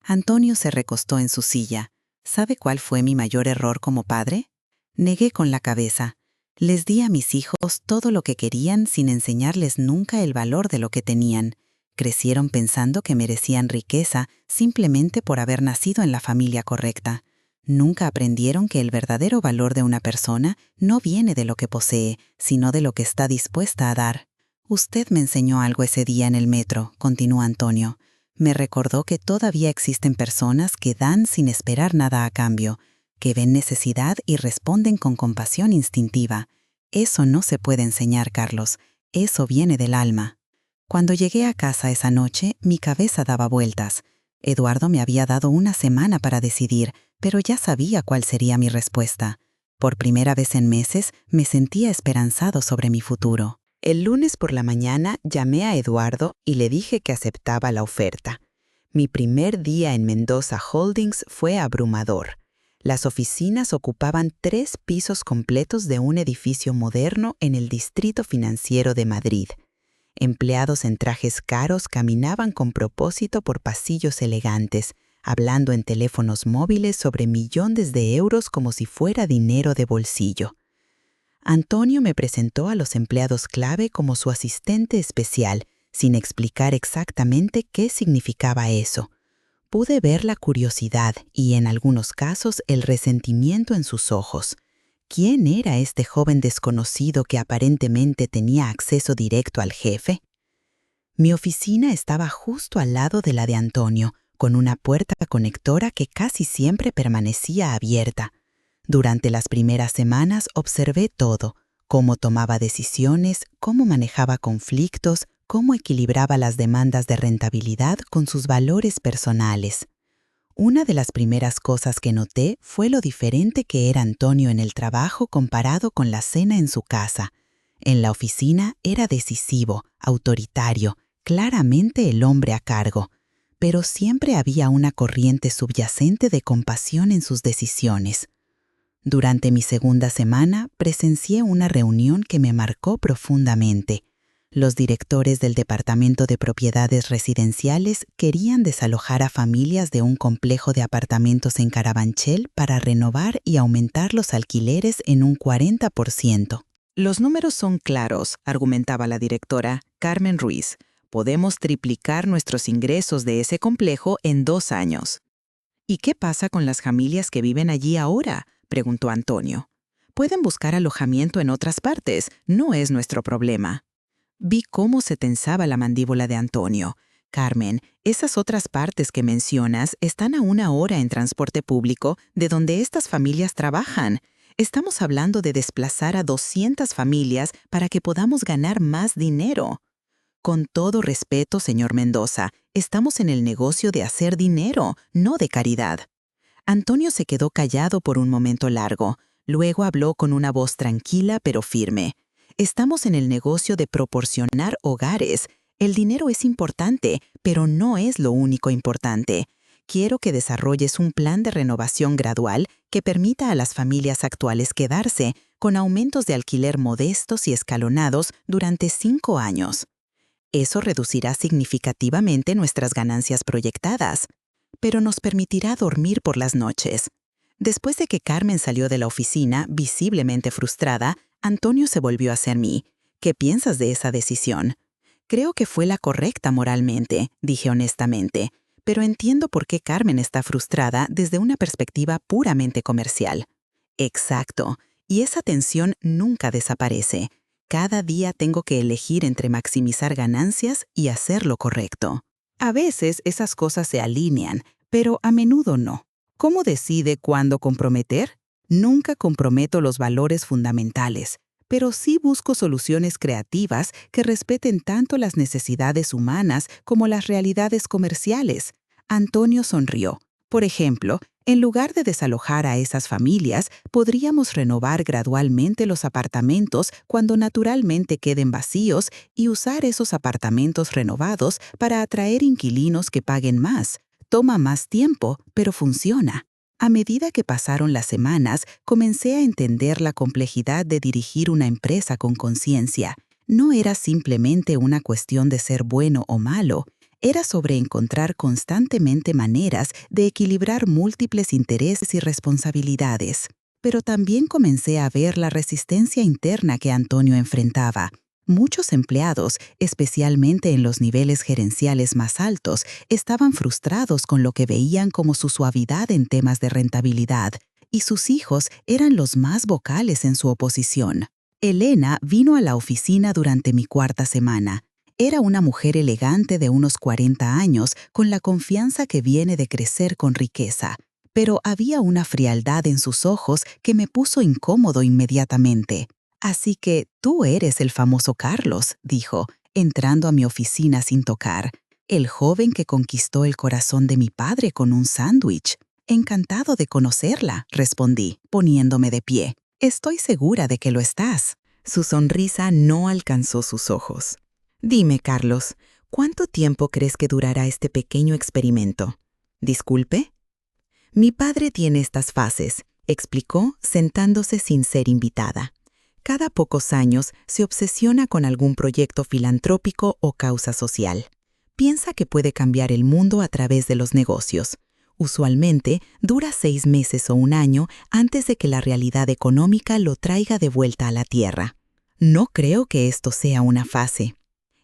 Antonio se recostó en su silla. ¿Sabe cuál fue mi mayor error como padre? Negué con la cabeza. Les di a mis hijos todo lo que querían sin enseñarles nunca el valor de lo que tenían. Crecieron pensando que merecían riqueza simplemente por haber nacido en la familia correcta. Nunca aprendieron que el verdadero valor de una persona no viene de lo que posee, sino de lo que está dispuesta a dar. Usted me enseñó algo ese día en el metro, continuó Antonio. Me recordó que todavía existen personas que dan sin esperar nada a cambio, que ven necesidad y responden con compasión instintiva. Eso no se puede enseñar, Carlos. Eso viene del alma. Cuando llegué a casa esa noche, mi cabeza daba vueltas. Eduardo me había dado una semana para decidir, pero ya sabía cuál sería mi respuesta. Por primera vez en meses, me sentía esperanzado sobre mi futuro. El lunes por la mañana llamé a Eduardo y le dije que aceptaba la oferta. Mi primer día en Mendoza Holdings fue abrumador. Las oficinas ocupaban 3 pisos completos de un edificio moderno en el distrito financiero de Madrid. Empleados en trajes caros caminaban con propósito por pasillos elegantes, hablando en teléfonos móviles sobre millones de euros como si fuera dinero de bolsillo. Antonio me presentó a los empleados clave como su asistente especial, sin explicar exactamente qué significaba eso. Pude ver la curiosidad y, en algunos casos, el resentimiento en sus ojos. ¿Quién era este joven desconocido que aparentemente tenía acceso directo al jefe? Mi oficina estaba justo al lado de la de Antonio, con una puerta conectora que casi siempre permanecía abierta. Durante las primeras semanas observé todo: cómo tomaba decisiones, cómo manejaba conflictos, cómo equilibraba las demandas de rentabilidad con sus valores personales. Una de las primeras cosas que noté fue lo diferente que era Antonio en el trabajo comparado con la cena en su casa. En la oficina era decisivo, autoritario, claramente el hombre a cargo, pero siempre había una corriente subyacente de compasión en sus decisiones. Durante mi segunda semana presencié una reunión que me marcó profundamente. Los directores del Departamento de Propiedades Residenciales querían desalojar a familias de un complejo de apartamentos en Carabanchel para renovar y aumentar los alquileres en un 40%. Los números son claros, argumentaba la directora, Carmen Ruiz. Podemos triplicar nuestros ingresos de ese complejo en 2 años. ¿Y qué pasa con las familias que viven allí ahora?, preguntó Antonio. Pueden buscar alojamiento en otras partes, no es nuestro problema. Vi cómo se tensaba la mandíbula de Antonio. Carmen, esas otras partes que mencionas están a 1 hora en transporte público de donde estas familias trabajan. Estamos hablando de desplazar a 200 familias para que podamos ganar más dinero. Con todo respeto, señor Mendoza, estamos en el negocio de hacer dinero, no de caridad. Antonio se quedó callado por un momento largo. Luego habló con una voz tranquila pero firme. Estamos en el negocio de proporcionar hogares. El dinero es importante, pero no es lo único importante. Quiero que desarrolles un plan de renovación gradual que permita a las familias actuales quedarse, con aumentos de alquiler modestos y escalonados durante 5 años. Eso reducirá significativamente nuestras ganancias proyectadas, pero nos permitirá dormir por las noches. Después de que Carmen salió de la oficina, visiblemente frustrada, Antonio se volvió hacia mí. ¿Qué piensas de esa decisión? Creo que fue la correcta moralmente, dije honestamente, pero entiendo por qué Carmen está frustrada desde una perspectiva puramente comercial. Exacto. Y esa tensión nunca desaparece. Cada día tengo que elegir entre maximizar ganancias y hacer lo correcto. A veces esas cosas se alinean, pero a menudo no. ¿Cómo decide cuándo comprometer? Nunca comprometo los valores fundamentales, pero sí busco soluciones creativas que respeten tanto las necesidades humanas como las realidades comerciales. Antonio sonrió. Por ejemplo, en lugar de desalojar a esas familias, podríamos renovar gradualmente los apartamentos cuando naturalmente queden vacíos y usar esos apartamentos renovados para atraer inquilinos que paguen más. Toma más tiempo, pero funciona. A medida que pasaron las semanas, comencé a entender la complejidad de dirigir una empresa con conciencia. No era simplemente una cuestión de ser bueno o malo, era sobre encontrar constantemente maneras de equilibrar múltiples intereses y responsabilidades. Pero también comencé a ver la resistencia interna que Antonio enfrentaba. Muchos empleados, especialmente en los niveles gerenciales más altos, estaban frustrados con lo que veían como su suavidad en temas de rentabilidad, y sus hijos eran los más vocales en su oposición. Elena vino a la oficina durante mi cuarta semana. Era una mujer elegante de unos 40 años, con la confianza que viene de crecer con riqueza. Pero había una frialdad en sus ojos que me puso incómodo inmediatamente. «Así que tú eres el famoso Carlos», dijo, entrando a mi oficina sin tocar. «El joven que conquistó el corazón de mi padre con un sándwich». «Encantado de conocerla», respondí, poniéndome de pie. «Estoy segura de que lo estás». Su sonrisa no alcanzó sus ojos. «Dime, Carlos, ¿cuánto tiempo crees que durará este pequeño experimento?» «¿Disculpe?» «Mi padre tiene estas fases», explicó, sentándose sin ser invitada. «Cada pocos años se obsesiona con algún proyecto filantrópico o causa social. Piensa que puede cambiar el mundo a través de los negocios. Usualmente dura 6 meses o un año antes de que la realidad económica lo traiga de vuelta a la tierra. No creo que esto sea una fase».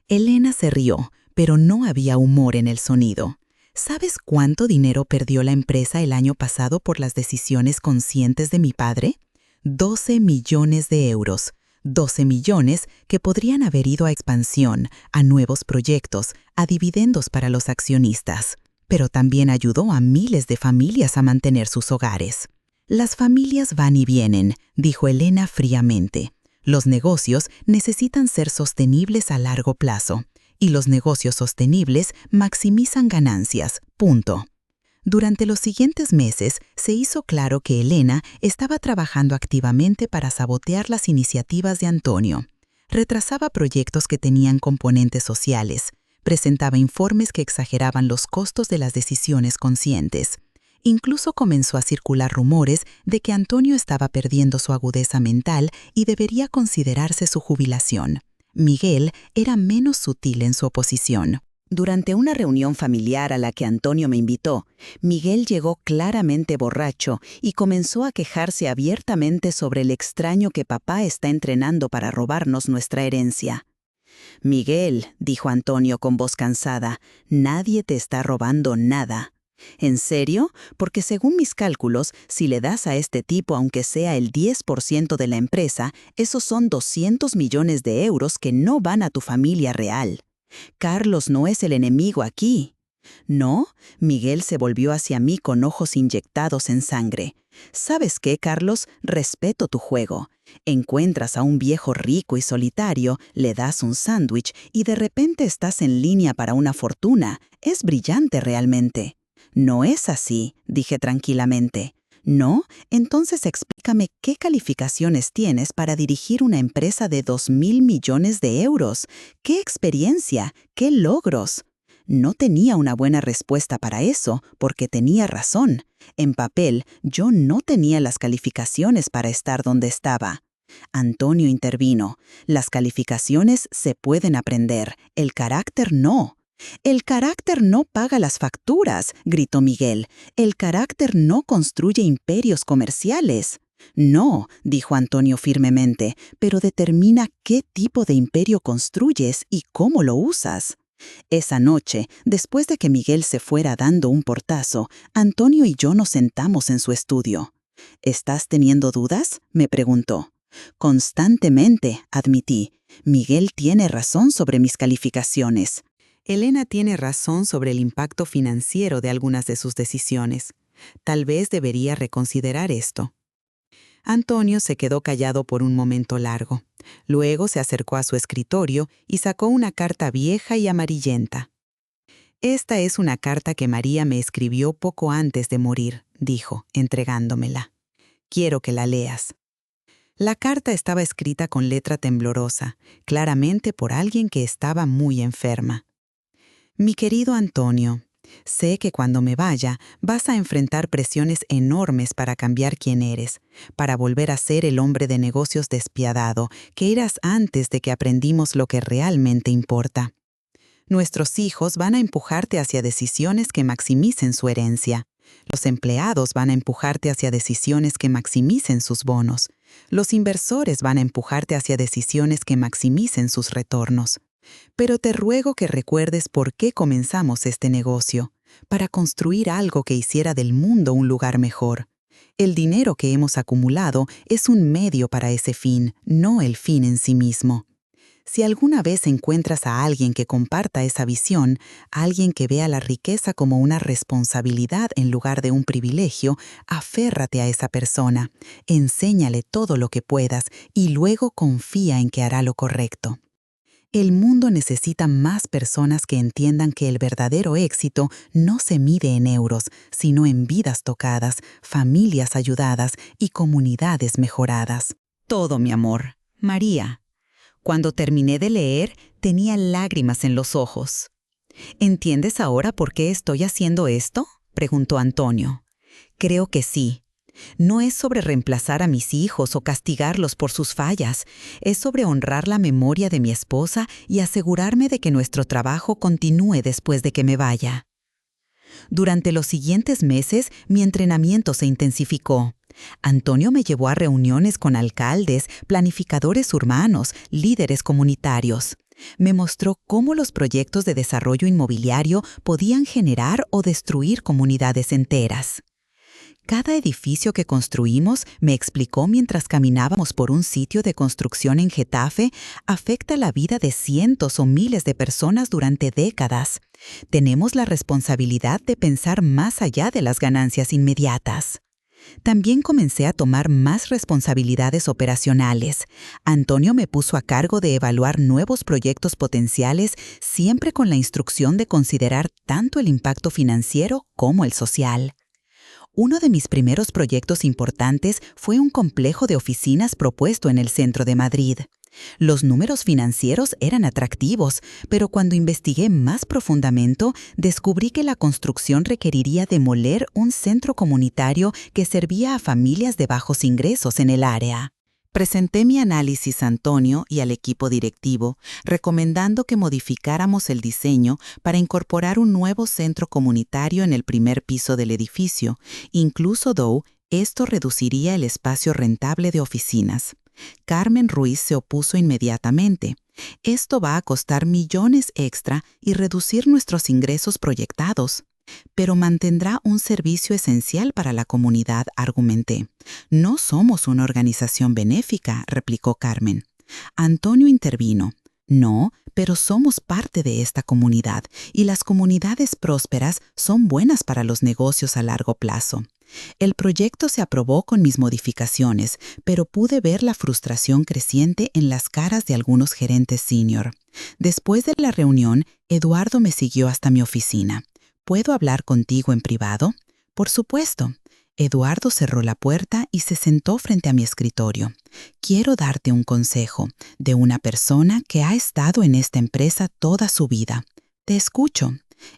Elena se rió, pero no había humor en el sonido. ¿Sabes cuánto dinero perdió la empresa el año pasado por las decisiones conscientes de mi padre? 12 millones de euros. 12 millones que podrían haber ido a expansión, a nuevos proyectos, a dividendos para los accionistas. Pero también ayudó a miles de familias a mantener sus hogares. «Las familias van y vienen», dijo Elena fríamente. «Los negocios necesitan ser sostenibles a largo plazo, y los negocios sostenibles maximizan ganancias, punto». Durante los siguientes meses se hizo claro que Elena estaba trabajando activamente para sabotear las iniciativas de Antonio. Retrasaba proyectos que tenían componentes sociales, presentaba informes que exageraban los costos de las decisiones conscientes. Incluso comenzó a circular rumores de que Antonio estaba perdiendo su agudeza mental y debería considerarse su jubilación. Miguel era menos sutil en su oposición. Durante una reunión familiar a la que Antonio me invitó, Miguel llegó claramente borracho y comenzó a quejarse abiertamente sobre el extraño que papá está entrenando para robarnos nuestra herencia. «Miguel», dijo Antonio con voz cansada, «nadie te está robando nada». «¿En serio? Porque según mis cálculos, si le das a este tipo aunque sea el 10% de la empresa, esos son 200 millones de euros que no van a tu familia real. Carlos no es el enemigo aquí». «¿No?», Miguel se volvió hacia mí con ojos inyectados en sangre. «¿Sabes qué, Carlos? Respeto tu juego. Encuentras a un viejo rico y solitario, le das un sándwich y de repente estás en línea para una fortuna. Es brillante realmente». «No es así», dije tranquilamente. «¿No? Entonces explícame qué calificaciones tienes para dirigir una empresa de 2.000 millones de euros. ¿Qué experiencia? ¿Qué logros?». No tenía una buena respuesta para eso, porque tenía razón. En papel, yo no tenía las calificaciones para estar donde estaba. Antonio intervino. «Las calificaciones se pueden aprender, el carácter no». «El carácter no paga las facturas», gritó Miguel. «El carácter no construye imperios comerciales». «No», dijo Antonio firmemente, «pero determina qué tipo de imperio construyes y cómo lo usas». Esa noche, después de que Miguel se fuera dando un portazo, Antonio y yo nos sentamos en su estudio. ¿Estás teniendo dudas?, me preguntó. Constantemente, admití. Miguel tiene razón sobre mis calificaciones. Elena tiene razón sobre el impacto financiero de algunas de sus decisiones. Tal vez debería reconsiderar esto. Antonio se quedó callado por un momento largo. Luego se acercó a su escritorio y sacó una carta vieja y amarillenta. «Esta es una carta que María me escribió poco antes de morir», dijo, entregándomela. «Quiero que la leas». La carta estaba escrita con letra temblorosa, claramente por alguien que estaba muy enferma. «Mi querido Antonio, sé que cuando me vaya vas a enfrentar presiones enormes para cambiar quién eres, para volver a ser el hombre de negocios despiadado que eras antes de que aprendimos lo que realmente importa. Nuestros hijos van a empujarte hacia decisiones que maximicen su herencia. Los empleados van a empujarte hacia decisiones que maximicen sus bonos. Los inversores van a empujarte hacia decisiones que maximicen sus retornos. Pero te ruego que recuerdes por qué comenzamos este negocio, para construir algo que hiciera del mundo un lugar mejor. El dinero que hemos acumulado es un medio para ese fin, no el fin en sí mismo. Si alguna vez encuentras a alguien que comparta esa visión, alguien que vea la riqueza como una responsabilidad en lugar de un privilegio, aférrate a esa persona, enséñale todo lo que puedas y luego confía en que hará lo correcto. El mundo necesita más personas que entiendan que el verdadero éxito no se mide en euros, sino en vidas tocadas, familias ayudadas y comunidades mejoradas. Todo, mi amor. María». Cuando terminé de leer, tenía lágrimas en los ojos. «¿Entiendes ahora por qué estoy haciendo esto?», preguntó Antonio. «Creo que sí. No es sobre reemplazar a mis hijos o castigarlos por sus fallas. Es sobre honrar la memoria de mi esposa y asegurarme de que nuestro trabajo continúe después de que me vaya». Durante los siguientes meses, mi entrenamiento se intensificó. Antonio me llevó a reuniones con alcaldes, planificadores urbanos, líderes comunitarios. Me mostró cómo los proyectos de desarrollo inmobiliario podían generar o destruir comunidades enteras. Cada edificio que construimos, me explicó mientras caminábamos por un sitio de construcción en Getafe, afecta la vida de cientos o miles de personas durante décadas. Tenemos la responsabilidad de pensar más allá de las ganancias inmediatas. También comencé a tomar más responsabilidades operacionales. Antonio me puso a cargo de evaluar nuevos proyectos potenciales, siempre con la instrucción de considerar tanto el impacto financiero como el social. Uno de mis primeros proyectos importantes fue un complejo de oficinas propuesto en el centro de Madrid. Los números financieros eran atractivos, pero cuando investigué más profundamente, descubrí que la construcción requeriría demoler un centro comunitario que servía a familias de bajos ingresos en el área. Presenté mi análisis a Antonio y al equipo directivo, recomendando que modificáramos el diseño para incorporar un nuevo centro comunitario en el primer piso del edificio, incluso though esto reduciría el espacio rentable de oficinas. Carmen Ruiz se opuso inmediatamente. «Esto va a costar millones extra y reducir nuestros ingresos proyectados». «Pero mantendrá un servicio esencial para la comunidad», argumenté. «No somos una organización benéfica», replicó Carmen. Antonio intervino. «No, pero somos parte de esta comunidad y las comunidades prósperas son buenas para los negocios a largo plazo». El proyecto se aprobó con mis modificaciones, pero pude ver la frustración creciente en las caras de algunos gerentes senior. Después de la reunión, Eduardo me siguió hasta mi oficina. «¿Puedo hablar contigo en privado?». «Por supuesto». Eduardo cerró la puerta y se sentó frente a mi escritorio. «Quiero darte un consejo de una persona que ha estado en esta empresa toda su vida. Te escucho».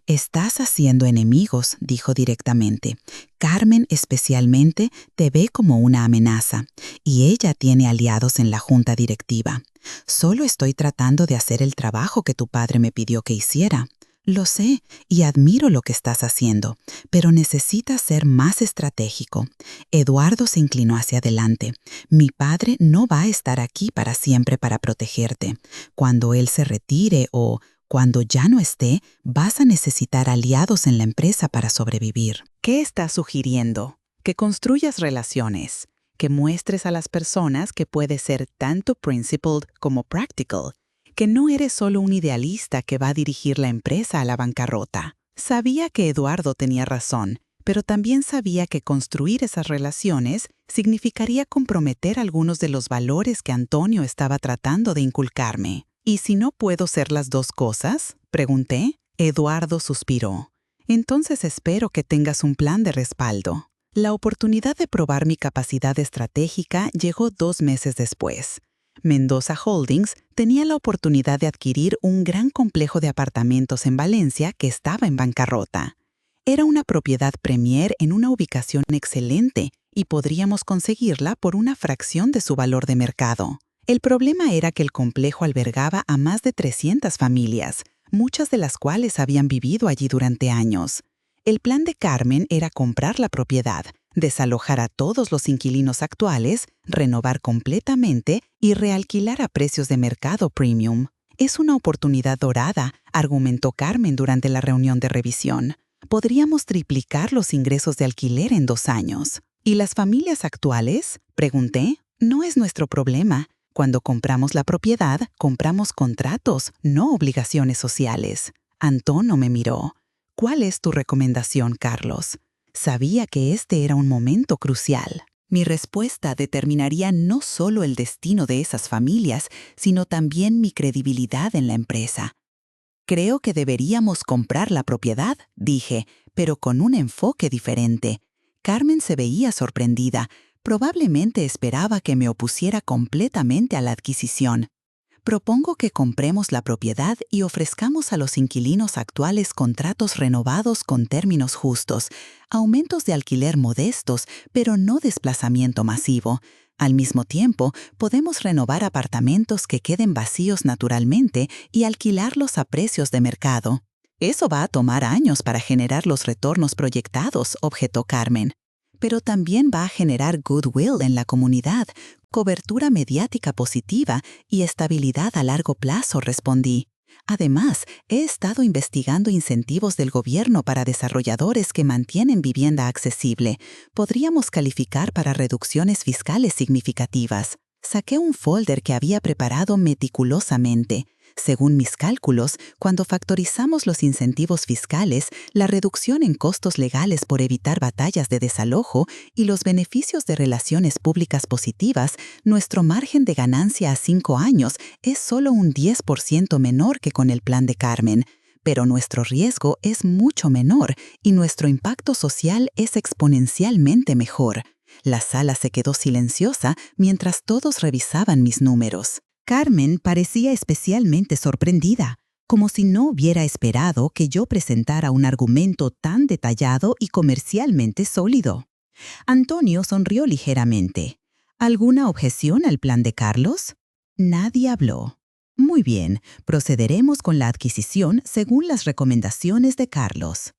«Estás haciendo enemigos», dijo directamente. «Carmen especialmente te ve como una amenaza y ella tiene aliados en la junta directiva. Solo estoy tratando de hacer el trabajo que tu padre me pidió que hiciera. Lo sé y admiro lo que estás haciendo, pero necesitas ser más estratégico». Eduardo se inclinó hacia adelante. «Mi padre no va a estar aquí para siempre para protegerte. Cuando él se retire o cuando ya no esté, vas a necesitar aliados en la empresa para sobrevivir». «¿Qué estás sugiriendo?». Que construyas relaciones, que muestres a las personas que puedes ser tanto principled como practical, que no eres solo un idealista que va a dirigir la empresa a la bancarrota. Sabía que Eduardo tenía razón, pero también sabía que construir esas relaciones significaría comprometer algunos de los valores que Antonio estaba tratando de inculcarme. ¿Y si no puedo ser las dos cosas?, pregunté. Eduardo suspiró. Entonces espero que tengas un plan de respaldo. La oportunidad de probar mi capacidad estratégica llegó 2 meses después. Mendoza Holdings tenía la oportunidad de adquirir un gran complejo de apartamentos en Valencia que estaba en bancarrota. Era una propiedad premier en una ubicación excelente y podríamos conseguirla por una fracción de su valor de mercado. El problema era que el complejo albergaba a más de 300 familias, muchas de las cuales habían vivido allí durante años. El plan de Carmen era comprar la propiedad, desalojar a todos los inquilinos actuales, renovar completamente y realquilar a precios de mercado premium. Es una oportunidad dorada, argumentó Carmen durante la reunión de revisión. Podríamos triplicar los ingresos de alquiler en 2 años. ¿Y las familias actuales?, pregunté. No es nuestro problema. Cuando compramos la propiedad, compramos contratos, no obligaciones sociales. Antonio me miró. ¿Cuál es tu recomendación, Carlos? Sabía que este era un momento crucial. Mi respuesta determinaría no solo el destino de esas familias, sino también mi credibilidad en la empresa. Creo que deberíamos comprar la propiedad, dije, pero con un enfoque diferente. Carmen se veía sorprendida. Probablemente esperaba que me opusiera completamente a la adquisición. Propongo que compremos la propiedad y ofrezcamos a los inquilinos actuales contratos renovados con términos justos, aumentos de alquiler modestos, pero no desplazamiento masivo. Al mismo tiempo, podemos renovar apartamentos que queden vacíos naturalmente y alquilarlos a precios de mercado. Eso va a tomar años para generar los retornos proyectados, objetó Carmen. Pero también va a generar goodwill en la comunidad, cobertura mediática positiva y estabilidad a largo plazo, respondí. Además, he estado investigando incentivos del gobierno para desarrolladores que mantienen vivienda accesible. Podríamos calificar para reducciones fiscales significativas. Saqué un folder que había preparado meticulosamente. Según mis cálculos, cuando factorizamos los incentivos fiscales, la reducción en costos legales por evitar batallas de desalojo y los beneficios de relaciones públicas positivas, nuestro margen de ganancia a 5 años es solo un 10% menor que con el plan de Carmen. Pero nuestro riesgo es mucho menor y nuestro impacto social es exponencialmente mejor. La sala se quedó silenciosa mientras todos revisaban mis números. Carmen parecía especialmente sorprendida, como si no hubiera esperado que yo presentara un argumento tan detallado y comercialmente sólido. Antonio sonrió ligeramente. ¿Alguna objeción al plan de Carlos? Nadie habló. Muy bien, procederemos con la adquisición según las recomendaciones de Carlos.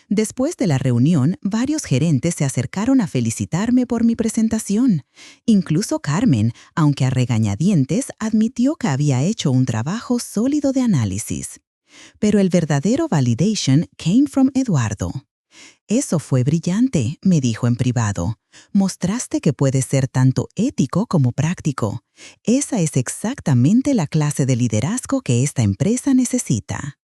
Después de la reunión, varios gerentes se acercaron a felicitarme por mi presentación. Incluso Carmen, aunque a regañadientes, admitió que había hecho un trabajo sólido de análisis. Pero el verdadero validation came from Eduardo. Eso fue brillante, me dijo en privado. Mostraste que puedes ser tanto ético como práctico. Esa es exactamente la clase de liderazgo que esta empresa necesita.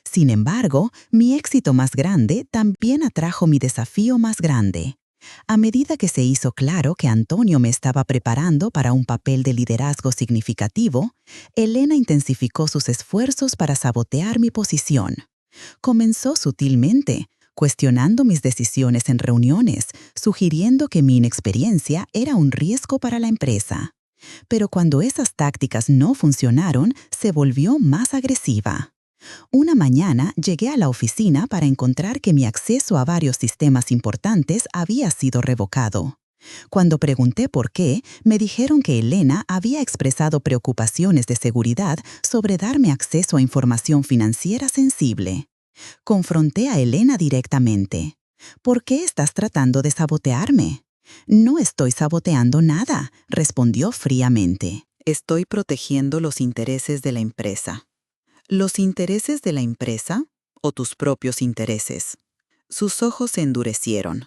Sin embargo, mi éxito más grande también atrajo mi desafío más grande. A medida que se hizo claro que Antonio me estaba preparando para un papel de liderazgo significativo, Elena intensificó sus esfuerzos para sabotear mi posición. Comenzó sutilmente, cuestionando mis decisiones en reuniones, sugiriendo que mi inexperiencia era un riesgo para la empresa. Pero cuando esas tácticas no funcionaron, se volvió más agresiva. Una mañana llegué a la oficina para encontrar que mi acceso a varios sistemas importantes había sido revocado. Cuando pregunté por qué, me dijeron que Elena había expresado preocupaciones de seguridad sobre darme acceso a información financiera sensible. Confronté a Elena directamente. ¿Por qué estás tratando de sabotearme? No estoy saboteando nada, respondió fríamente. Estoy protegiendo los intereses de la empresa. ¿Los intereses de la empresa o tus propios intereses? Sus ojos se endurecieron.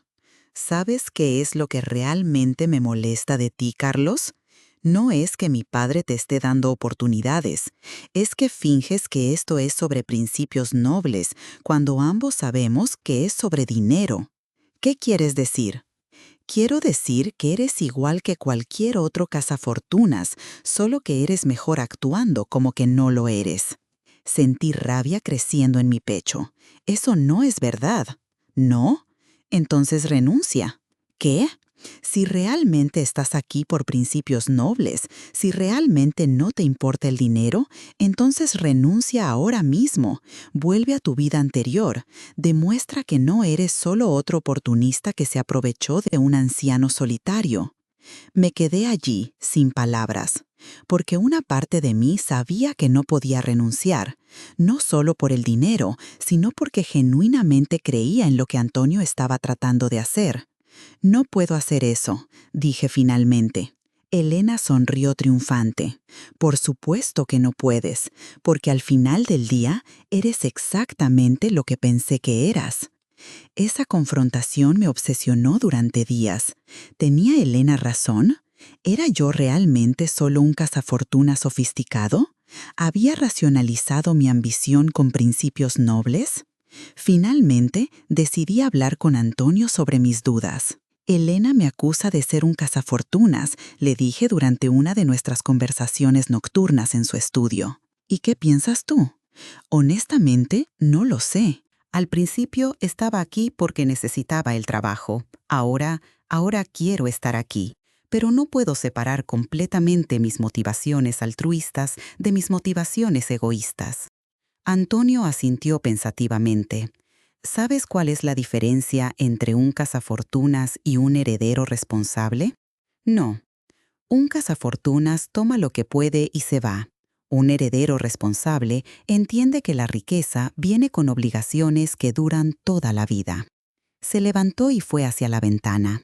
¿Sabes qué es lo que realmente me molesta de ti, Carlos? No es que mi padre te esté dando oportunidades, es que finges que esto es sobre principios nobles, cuando ambos sabemos que es sobre dinero. ¿Qué quieres decir? Quiero decir que eres igual que cualquier otro cazafortunas, solo que eres mejor actuando como que no lo eres. Sentí rabia creciendo en mi pecho. Eso no es verdad. ¿No? Entonces renuncia. ¿Qué? Si realmente estás aquí por principios nobles, si realmente no te importa el dinero, entonces renuncia ahora mismo. Vuelve a tu vida anterior. Demuestra que no eres solo otro oportunista que se aprovechó de un anciano solitario. Me quedé allí, sin palabras, porque una parte de mí sabía que no podía renunciar, no solo por el dinero, sino porque genuinamente creía en lo que Antonio estaba tratando de hacer. No puedo hacer eso, dije finalmente. Elena sonrió triunfante. Por supuesto que no puedes, porque al final del día eres exactamente lo que pensé que eras. Esa confrontación me obsesionó durante días. ¿Tenía Elena razón? ¿Era yo realmente solo un cazafortuna sofisticado? ¿Había racionalizado mi ambición con principios nobles? Finalmente, decidí hablar con Antonio sobre mis dudas. Elena me acusa de ser un cazafortunas, le dije durante una de nuestras conversaciones nocturnas en su estudio. ¿Y qué piensas tú? Honestamente, no lo sé. Al principio estaba aquí porque necesitaba el trabajo. Ahora quiero estar aquí. Pero no puedo separar completamente mis motivaciones altruistas de mis motivaciones egoístas. Antonio asintió pensativamente. ¿Sabes cuál es la diferencia entre un cazafortunas y un heredero responsable? No. Un cazafortunas toma lo que puede y se va. Un heredero responsable entiende que la riqueza viene con obligaciones que duran toda la vida. Se levantó y fue hacia la ventana.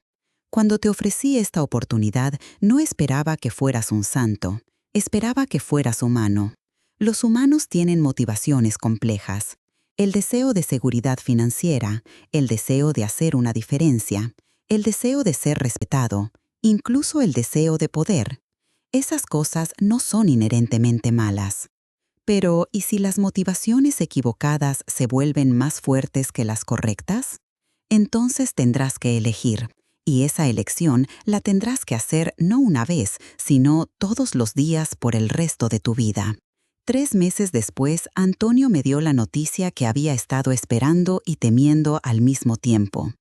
Cuando te ofrecí esta oportunidad, no esperaba que fueras un santo. Esperaba que fueras humano. Los humanos tienen motivaciones complejas. El deseo de seguridad financiera, el deseo de hacer una diferencia, el deseo de ser respetado, incluso el deseo de poder. Esas cosas no son inherentemente malas. Pero, ¿y si las motivaciones equivocadas se vuelven más fuertes que las correctas? Entonces tendrás que elegir, y esa elección la tendrás que hacer no una vez, sino todos los días por el resto de tu vida. 3 meses después, Antonio me dio la noticia que había estado esperando y temiendo al mismo tiempo.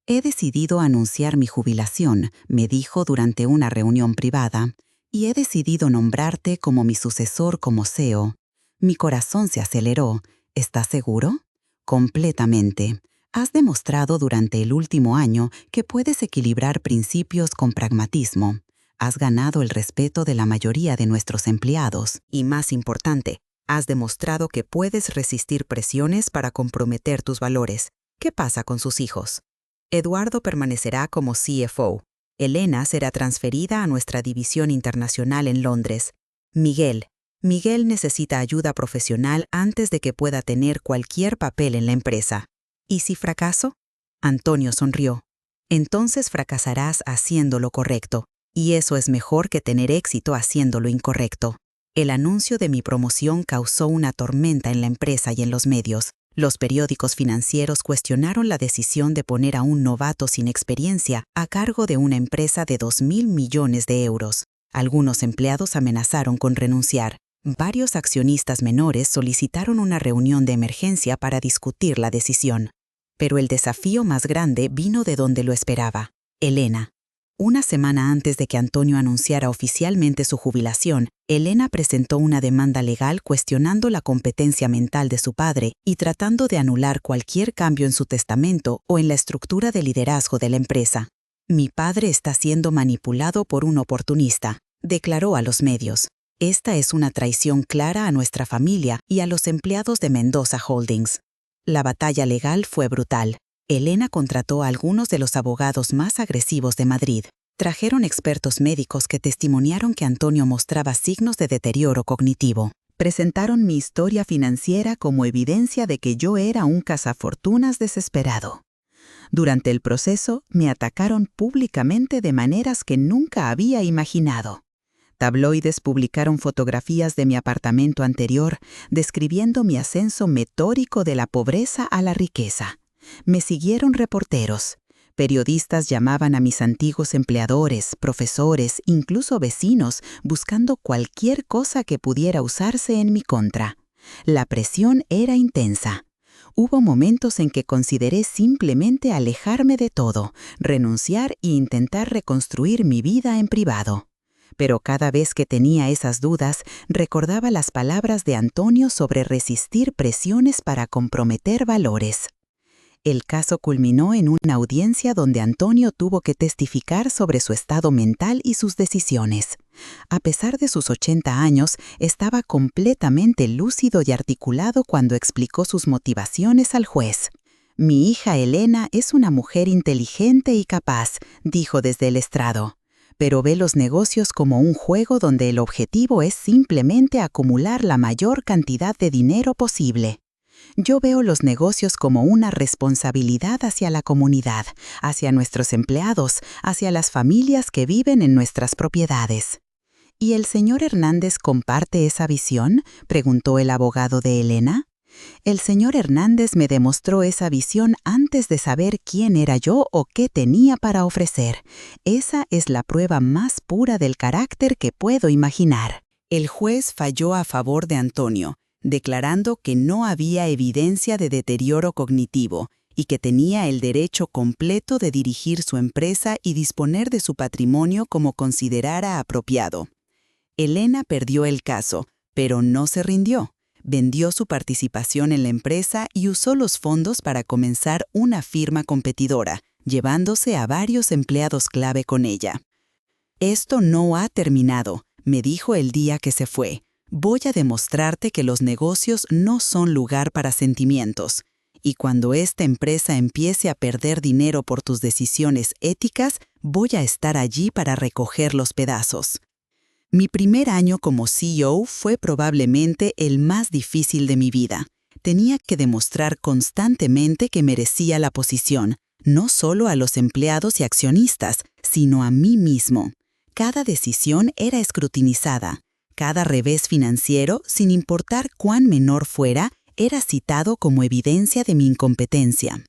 He decidido anunciar mi jubilación, me dijo durante una reunión privada, y he decidido nombrarte como mi sucesor como CEO. Mi corazón se aceleró. ¿Estás seguro? Completamente. Has demostrado durante el último año que puedes equilibrar principios con pragmatismo. Has ganado el respeto de la mayoría de nuestros empleados. Y más importante, has demostrado que puedes resistir presiones para comprometer tus valores. ¿Qué pasa con sus hijos? Eduardo permanecerá como CFO. Elena será transferida a nuestra división internacional en Londres. Miguel necesita ayuda profesional antes de que pueda tener cualquier papel en la empresa. ¿Y si fracaso? Antonio sonrió. Entonces fracasarás haciendo lo correcto, y eso es mejor que tener éxito haciendo lo incorrecto. El anuncio de mi promoción causó una tormenta en la empresa y en los medios. Los periódicos financieros cuestionaron la decisión de poner a un novato sin experiencia a cargo de una empresa de 2.000 millones de euros. Algunos empleados amenazaron con renunciar. Varios accionistas menores solicitaron una reunión de emergencia para discutir la decisión. Pero el desafío más grande vino de donde lo esperaba: Elena. Una semana antes de que Antonio anunciara oficialmente su jubilación, Elena presentó una demanda legal cuestionando la competencia mental de su padre y tratando de anular cualquier cambio en su testamento o en la estructura de liderazgo de la empresa. Mi padre está siendo manipulado por un oportunista, declaró a los medios. Esta es una traición clara a nuestra familia y a los empleados de Mendoza Holdings. La batalla legal fue brutal. Elena contrató a algunos de los abogados más agresivos de Madrid. Trajeron expertos médicos que testimoniaron que Antonio mostraba signos de deterioro cognitivo. Presentaron mi historia financiera como evidencia de que yo era un cazafortunas desesperado. Durante el proceso, me atacaron públicamente de maneras que nunca había imaginado. Tabloides publicaron fotografías de mi apartamento anterior, describiendo mi ascenso meteórico de la pobreza a la riqueza. Me siguieron reporteros. Periodistas llamaban a mis antiguos empleadores, profesores, incluso vecinos, buscando cualquier cosa que pudiera usarse en mi contra. La presión era intensa. Hubo momentos en que consideré simplemente alejarme de todo, renunciar e intentar reconstruir mi vida en privado. Pero cada vez que tenía esas dudas, recordaba las palabras de Antonio sobre resistir presiones para comprometer valores. El caso culminó en una audiencia donde Antonio tuvo que testificar sobre su estado mental y sus decisiones. A pesar de sus 80 años, estaba completamente lúcido y articulado cuando explicó sus motivaciones al juez. «Mi hija Elena es una mujer inteligente y capaz», dijo desde el estrado, «pero ve los negocios como un juego donde el objetivo es simplemente acumular la mayor cantidad de dinero posible. Yo veo los negocios como una responsabilidad hacia la comunidad, hacia nuestros empleados, hacia las familias que viven en nuestras propiedades». «¿Y el señor Hernández comparte esa visión?», preguntó el abogado de Elena. «El señor Hernández me demostró esa visión antes de saber quién era yo o qué tenía para ofrecer. Esa es la prueba más pura del carácter que puedo imaginar». El juez falló a favor de Antonio, declarando que no había evidencia de deterioro cognitivo y que tenía el derecho completo de dirigir su empresa y disponer de su patrimonio como considerara apropiado. Elena perdió el caso, pero no se rindió. Vendió su participación en la empresa y usó los fondos para comenzar una firma competidora, llevándose a varios empleados clave con ella. «Esto no ha terminado», me dijo el día que se fue. «Voy a demostrarte que los negocios no son lugar para sentimientos. Y cuando esta empresa empiece a perder dinero por tus decisiones éticas, voy a estar allí para recoger los pedazos». Mi primer año como CEO fue probablemente el más difícil de mi vida. Tenía que demostrar constantemente que merecía la posición, no solo a los empleados y accionistas, sino a mí mismo. Cada decisión era escrutinizada. Cada revés financiero, sin importar cuán menor fuera, era citado como evidencia de mi incompetencia.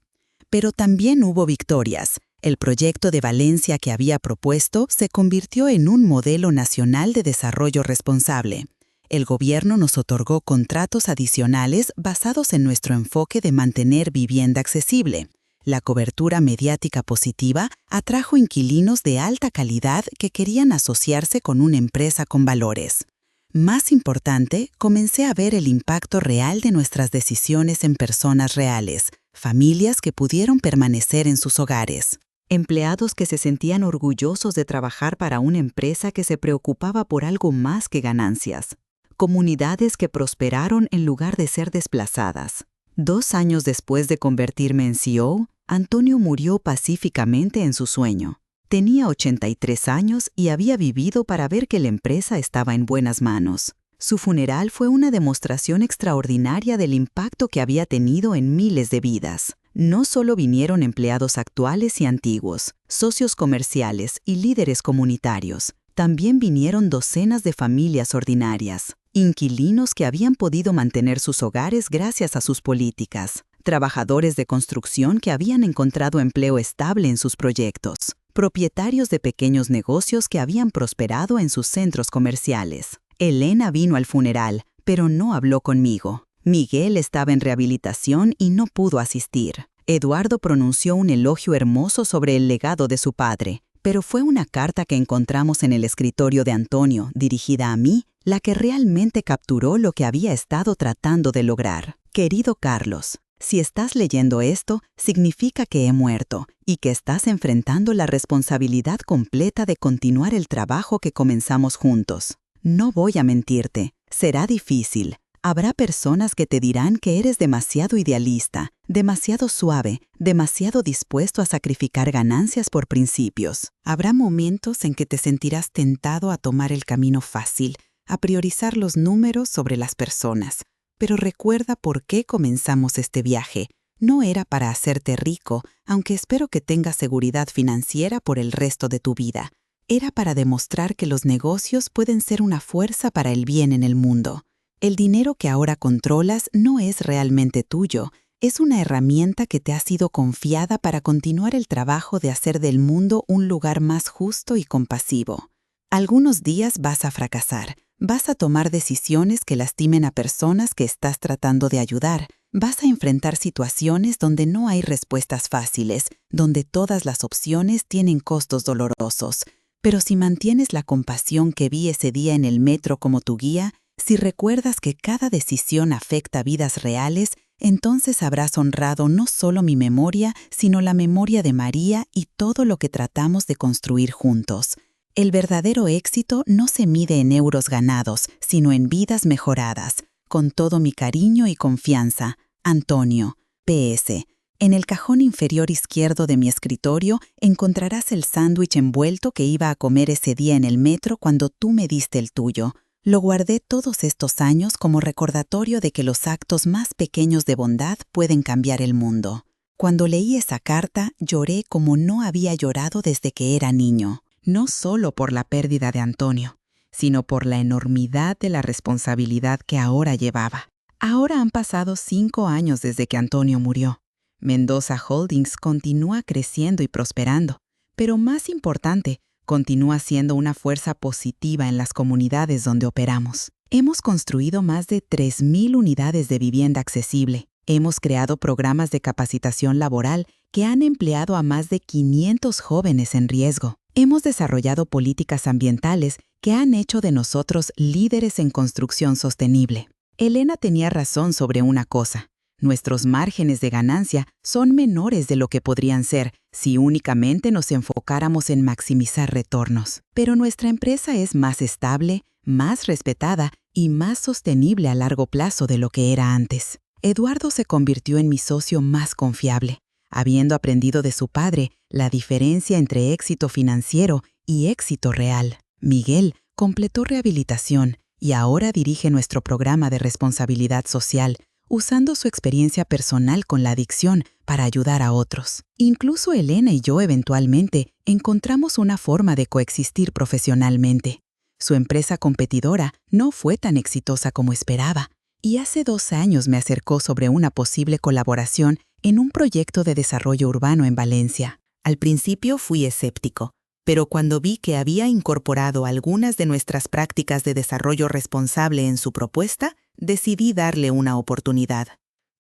Pero también hubo victorias. El proyecto de Valencia que había propuesto se convirtió en un modelo nacional de desarrollo responsable. El gobierno nos otorgó contratos adicionales basados en nuestro enfoque de mantener vivienda accesible. La cobertura mediática positiva atrajo inquilinos de alta calidad que querían asociarse con una empresa con valores. Más importante, comencé a ver el impacto real de nuestras decisiones en personas reales, familias que pudieron permanecer en sus hogares. Empleados que se sentían orgullosos de trabajar para una empresa que se preocupaba por algo más que ganancias. Comunidades que prosperaron en lugar de ser desplazadas. 2 años después de convertirme en CEO, Antonio murió pacíficamente en su sueño. Tenía 83 años y había vivido para ver que la empresa estaba en buenas manos. Su funeral fue una demostración extraordinaria del impacto que había tenido en miles de vidas. No solo vinieron empleados actuales y antiguos, socios comerciales y líderes comunitarios, también vinieron docenas de familias ordinarias, inquilinos que habían podido mantener sus hogares gracias a sus políticas, trabajadores de construcción que habían encontrado empleo estable en sus proyectos, propietarios de pequeños negocios que habían prosperado en sus centros comerciales. Elena vino al funeral, pero no habló conmigo. Miguel estaba en rehabilitación y no pudo asistir. Eduardo pronunció un elogio hermoso sobre el legado de su padre, pero fue una carta que encontramos en el escritorio de Antonio, dirigida a mí, la que realmente capturó lo que había estado tratando de lograr. «Querido Carlos, si estás leyendo esto, significa que he muerto y que estás enfrentando la responsabilidad completa de continuar el trabajo que comenzamos juntos. No voy a mentirte, será difícil. Habrá personas que te dirán que eres demasiado idealista, demasiado suave, demasiado dispuesto a sacrificar ganancias por principios. Habrá momentos en que te sentirás tentado a tomar el camino fácil, a priorizar los números sobre las personas. Pero recuerda por qué comenzamos este viaje. No era para hacerte rico, aunque espero que tengas seguridad financiera por el resto de tu vida. Era para demostrar que los negocios pueden ser una fuerza para el bien en el mundo. El dinero que ahora controlas no es realmente tuyo, es una herramienta que te ha sido confiada para continuar el trabajo de hacer del mundo un lugar más justo y compasivo. Algunos días vas a fracasar, vas a tomar decisiones que lastimen a personas que estás tratando de ayudar, vas a enfrentar situaciones donde no hay respuestas fáciles, donde todas las opciones tienen costos dolorosos. Pero si mantienes la compasión que vi ese día en el metro como tu guía, si recuerdas que cada decisión afecta vidas reales, entonces habrás honrado no solo mi memoria, sino la memoria de María y todo lo que tratamos de construir juntos. El verdadero éxito no se mide en euros ganados, sino en vidas mejoradas. Con todo mi cariño y confianza, Antonio. PS. En el cajón inferior izquierdo de mi escritorio encontrarás el sándwich envuelto que iba a comer ese día en el metro cuando tú me diste el tuyo. Lo guardé todos estos años como recordatorio de que los actos más pequeños de bondad pueden cambiar el mundo. Cuando leí esa carta, lloré como no había llorado desde que era niño. No solo por la pérdida de Antonio, sino por la enormidad de la responsabilidad que ahora llevaba. Ahora han pasado 5 años desde que Antonio murió. Mendoza Holdings continúa creciendo y prosperando, pero más importante, continúa siendo una fuerza positiva en las comunidades donde operamos. Hemos construido más de 3.000 unidades de vivienda accesible. Hemos creado programas de capacitación laboral que han empleado a más de 500 jóvenes en riesgo. Hemos desarrollado políticas ambientales que han hecho de nosotros líderes en construcción sostenible. Elena tenía razón sobre una cosa. Nuestros márgenes de ganancia son menores de lo que podrían ser si únicamente nos enfocáramos en maximizar retornos. Pero nuestra empresa es más estable, más respetada y más sostenible a largo plazo de lo que era antes. Eduardo se convirtió en mi socio más confiable, habiendo aprendido de su padre la diferencia entre éxito financiero y éxito real. Miguel completó rehabilitación y ahora dirige nuestro programa de responsabilidad social, usando su experiencia personal con la adicción para ayudar a otros. Incluso Elena y yo eventualmente encontramos una forma de coexistir profesionalmente. Su empresa competidora no fue tan exitosa como esperaba, y hace 2 años me acercó sobre una posible colaboración en un proyecto de desarrollo urbano en Valencia. Al principio fui escéptico, pero cuando vi que había incorporado algunas de nuestras prácticas de desarrollo responsable en su propuesta, decidí darle una oportunidad.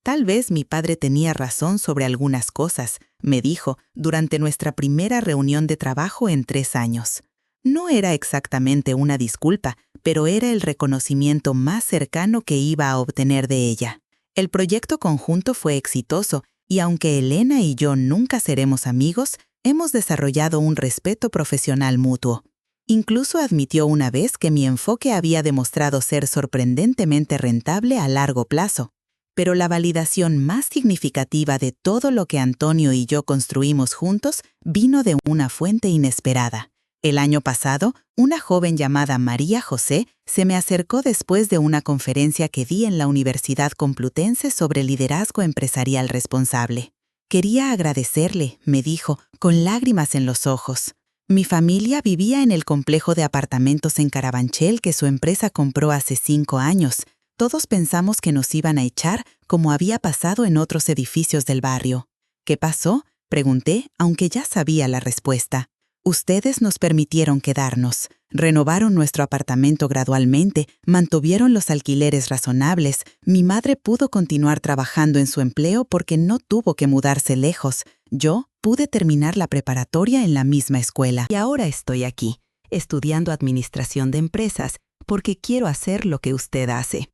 Tal vez mi padre tenía razón sobre algunas cosas, me dijo durante nuestra primera reunión de trabajo en 3 años. No era exactamente una disculpa, pero era el reconocimiento más cercano que iba a obtener de ella. El proyecto conjunto fue exitoso y aunque Elena y yo nunca seremos amigos, hemos desarrollado un respeto profesional mutuo. Incluso admitió una vez que mi enfoque había demostrado ser sorprendentemente rentable a largo plazo. Pero la validación más significativa de todo lo que Antonio y yo construimos juntos vino de una fuente inesperada. El año pasado, una joven llamada María José se me acercó después de una conferencia que di en la Universidad Complutense sobre liderazgo empresarial responsable. Quería agradecerle, me dijo, con lágrimas en los ojos. Mi familia vivía en el complejo de apartamentos en Carabanchel que su empresa compró hace 5 años. Todos pensamos que nos iban a echar, como había pasado en otros edificios del barrio. ¿Qué pasó?, pregunté, aunque ya sabía la respuesta. Ustedes nos permitieron quedarnos, renovaron nuestro apartamento gradualmente, mantuvieron los alquileres razonables, mi madre pudo continuar trabajando en su empleo porque no tuvo que mudarse lejos. Yo pude terminar la preparatoria en la misma escuela. Y ahora estoy aquí, estudiando administración de empresas, porque quiero hacer lo que usted hace.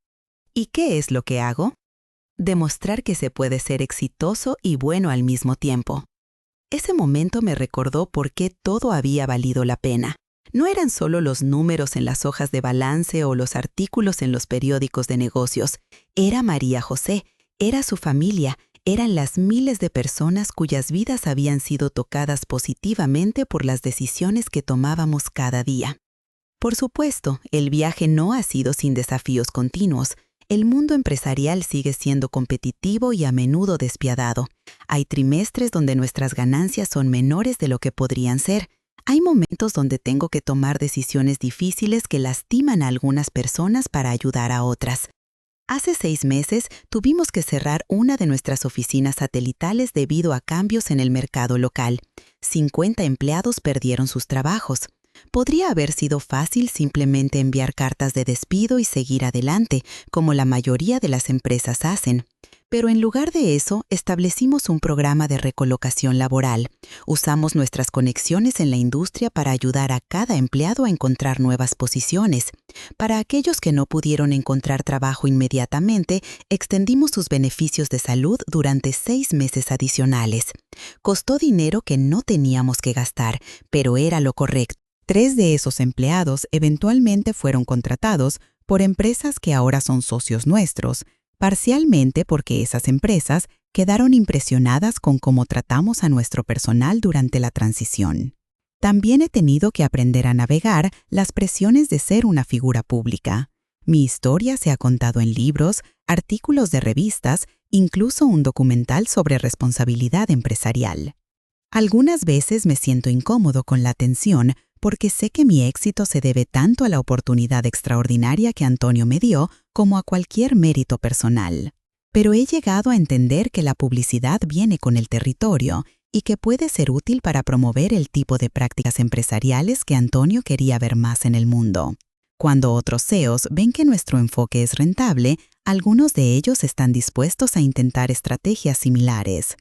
¿Y qué es lo que hago? Demostrar que se puede ser exitoso y bueno al mismo tiempo. Ese momento me recordó por qué todo había valido la pena. No eran solo los números en las hojas de balance o los artículos en los periódicos de negocios. Era María José, era su familia, eran las miles de personas cuyas vidas habían sido tocadas positivamente por las decisiones que tomábamos cada día. Por supuesto, el viaje no ha sido sin desafíos continuos. El mundo empresarial sigue siendo competitivo y a menudo despiadado. Hay trimestres donde nuestras ganancias son menores de lo que podrían ser. Hay momentos donde tengo que tomar decisiones difíciles que lastiman a algunas personas para ayudar a otras. Hace 6 meses tuvimos que cerrar una de nuestras oficinas satelitales debido a cambios en el mercado local. 50 empleados perdieron sus trabajos. Podría haber sido fácil simplemente enviar cartas de despido y seguir adelante, como la mayoría de las empresas hacen. Pero en lugar de eso, establecimos un programa de recolocación laboral. Usamos nuestras conexiones en la industria para ayudar a cada empleado a encontrar nuevas posiciones. Para aquellos que no pudieron encontrar trabajo inmediatamente, extendimos sus beneficios de salud durante 6 meses adicionales. Costó dinero que no teníamos que gastar, pero era lo correcto. 3 de esos empleados eventualmente fueron contratados por empresas que ahora son socios nuestros, parcialmente porque esas empresas quedaron impresionadas con cómo tratamos a nuestro personal durante la transición. También he tenido que aprender a navegar las presiones de ser una figura pública. Mi historia se ha contado en libros, artículos de revistas, incluso un documental sobre responsabilidad empresarial. Algunas veces me siento incómodo con la atención porque sé que mi éxito se debe tanto a la oportunidad extraordinaria que Antonio me dio como a cualquier mérito personal. Pero he llegado a entender que la publicidad viene con el territorio y que puede ser útil para promover el tipo de prácticas empresariales que Antonio quería ver más en el mundo. Cuando otros CEOs ven que nuestro enfoque es rentable, algunos de ellos están dispuestos a intentar estrategias similares.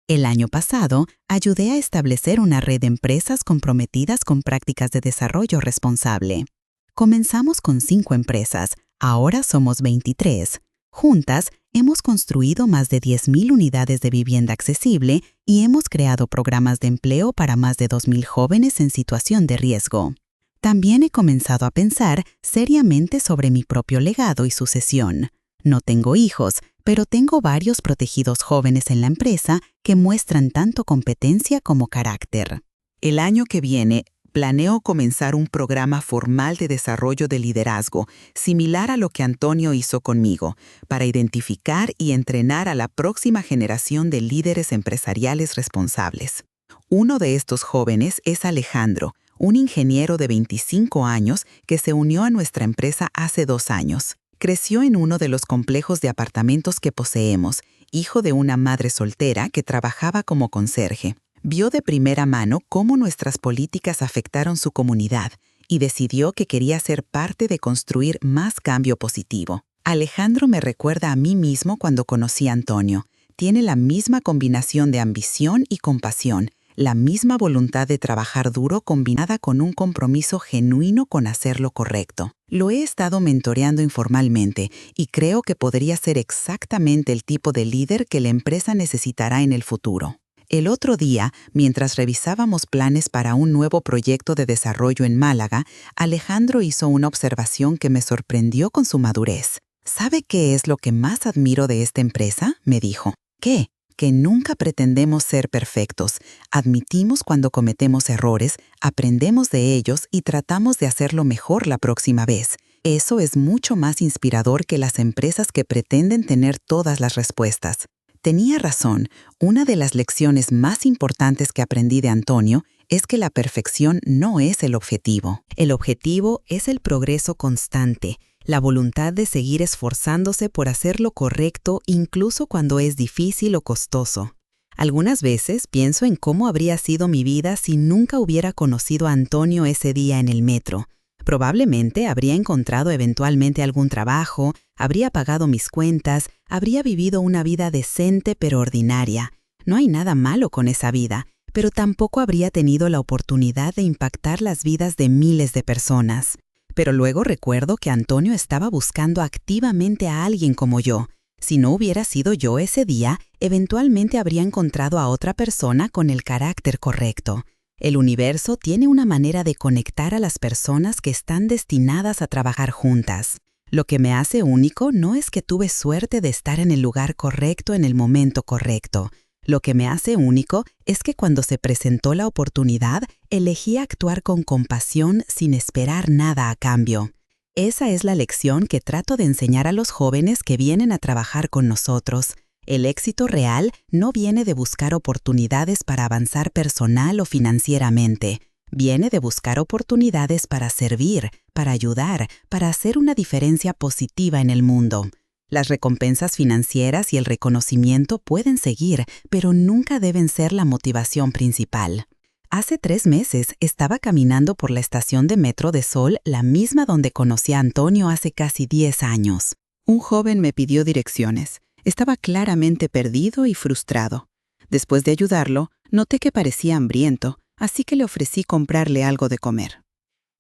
El año pasado, ayudé a establecer una red de empresas comprometidas con prácticas de desarrollo responsable. Comenzamos con 5 empresas, ahora somos 23. Juntas, hemos construido más de 10,000 unidades de vivienda accesible y hemos creado programas de empleo para más de 2,000 jóvenes en situación de riesgo. También he comenzado a pensar seriamente sobre mi propio legado y sucesión. No tengo hijos, pero tengo varios protegidos jóvenes en la empresa que muestran tanto competencia como carácter. El año que viene, planeo comenzar un programa formal de desarrollo de liderazgo, similar a lo que Antonio hizo conmigo, para identificar y entrenar a la próxima generación de líderes empresariales responsables. Uno de estos jóvenes es Alejandro, un ingeniero de 25 años que se unió a nuestra empresa hace 2 años. Creció en uno de los complejos de apartamentos que poseemos, hijo de una madre soltera que trabajaba como conserje. Vio de primera mano cómo nuestras políticas afectaron su comunidad y decidió que quería ser parte de construir más cambio positivo. Alejandro me recuerda a mí mismo cuando conocí a Antonio. Tiene la misma combinación de ambición y compasión, la misma voluntad de trabajar duro combinada con un compromiso genuino con hacer lo correcto. Lo he estado mentoreando informalmente y creo que podría ser exactamente el tipo de líder que la empresa necesitará en el futuro. El otro día, mientras revisábamos planes para un nuevo proyecto de desarrollo en Málaga, Alejandro hizo una observación que me sorprendió con su madurez. ¿Sabe qué es lo que más admiro de esta empresa?, me dijo. ¿Qué? Que nunca pretendemos ser perfectos. Admitimos cuando cometemos errores, aprendemos de ellos y tratamos de hacerlo mejor la próxima vez. Eso es mucho más inspirador que las empresas que pretenden tener todas las respuestas. Tenía razón. Una de las lecciones más importantes que aprendí de Antonio es que la perfección no es el objetivo. El objetivo es el progreso constante, la voluntad de seguir esforzándose por hacer lo correcto incluso cuando es difícil o costoso. Algunas veces pienso en cómo habría sido mi vida si nunca hubiera conocido a Antonio ese día en el metro. Probablemente habría encontrado eventualmente algún trabajo, habría pagado mis cuentas, habría vivido una vida decente pero ordinaria. No hay nada malo con esa vida, pero tampoco habría tenido la oportunidad de impactar las vidas de miles de personas. Pero luego recuerdo que Antonio estaba buscando activamente a alguien como yo. Si no hubiera sido yo ese día, eventualmente habría encontrado a otra persona con el carácter correcto. El universo tiene una manera de conectar a las personas que están destinadas a trabajar juntas. Lo que me hace único no es que tuve suerte de estar en el lugar correcto en el momento correcto. Lo que me hace único es que cuando se presentó la oportunidad, elegí actuar con compasión sin esperar nada a cambio. Esa es la lección que trato de enseñar a los jóvenes que vienen a trabajar con nosotros. El éxito real no viene de buscar oportunidades para avanzar personal o financieramente. Viene de buscar oportunidades para servir, para ayudar, para hacer una diferencia positiva en el mundo. Las recompensas financieras y el reconocimiento pueden seguir, pero nunca deben ser la motivación principal. Hace 3 meses estaba caminando por la estación de metro de Sol, la misma donde conocí a Antonio hace casi 10 años. Un joven me pidió direcciones. Estaba claramente perdido y frustrado. Después de ayudarlo, noté que parecía hambriento, así que le ofrecí comprarle algo de comer.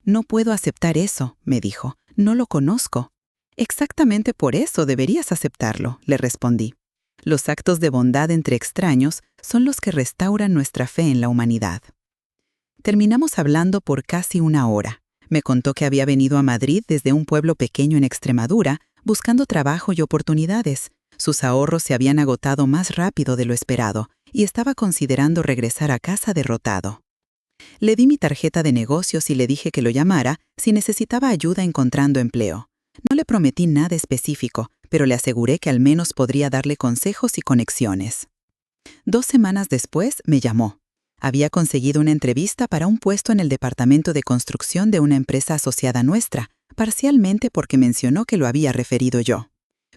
«No puedo aceptar eso», me dijo. «No lo conozco». «Exactamente por eso deberías aceptarlo», le respondí. Los actos de bondad entre extraños son los que restauran nuestra fe en la humanidad. Terminamos hablando por casi 1 hora. Me contó que había venido a Madrid desde un pueblo pequeño en Extremadura, buscando trabajo y oportunidades. Sus ahorros se habían agotado más rápido de lo esperado y estaba considerando regresar a casa derrotado. Le di mi tarjeta de negocios y le dije que lo llamara si necesitaba ayuda encontrando empleo. No le prometí nada específico, pero le aseguré que al menos podría darle consejos y conexiones. 2 semanas después me llamó. Había conseguido una entrevista para un puesto en el departamento de construcción de una empresa asociada nuestra, parcialmente porque mencionó que lo había referido yo.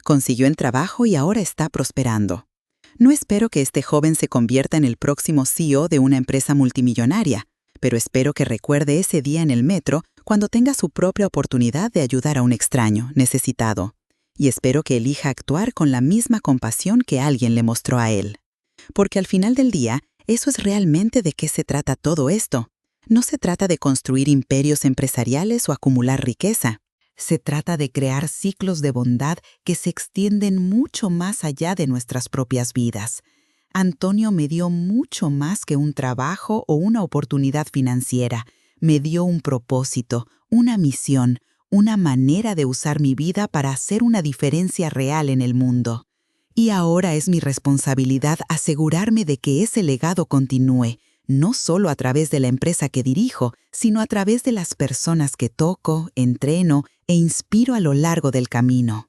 Consiguió el trabajo y ahora está prosperando. No espero que este joven se convierta en el próximo CEO de una empresa multimillonaria, pero espero que recuerde ese día en el metro cuando tenga su propia oportunidad de ayudar a un extraño necesitado. Y espero que elija actuar con la misma compasión que alguien le mostró a él. Porque al final del día, eso es realmente de qué se trata todo esto. No se trata de construir imperios empresariales o acumular riqueza. Se trata de crear ciclos de bondad que se extienden mucho más allá de nuestras propias vidas. Antonio me dio mucho más que un trabajo o una oportunidad financiera. Me dio un propósito, una misión, una manera de usar mi vida para hacer una diferencia real en el mundo. Y ahora es mi responsabilidad asegurarme de que ese legado continúe, no solo a través de la empresa que dirijo, sino a través de las personas que toco, entreno e inspiro a lo largo del camino.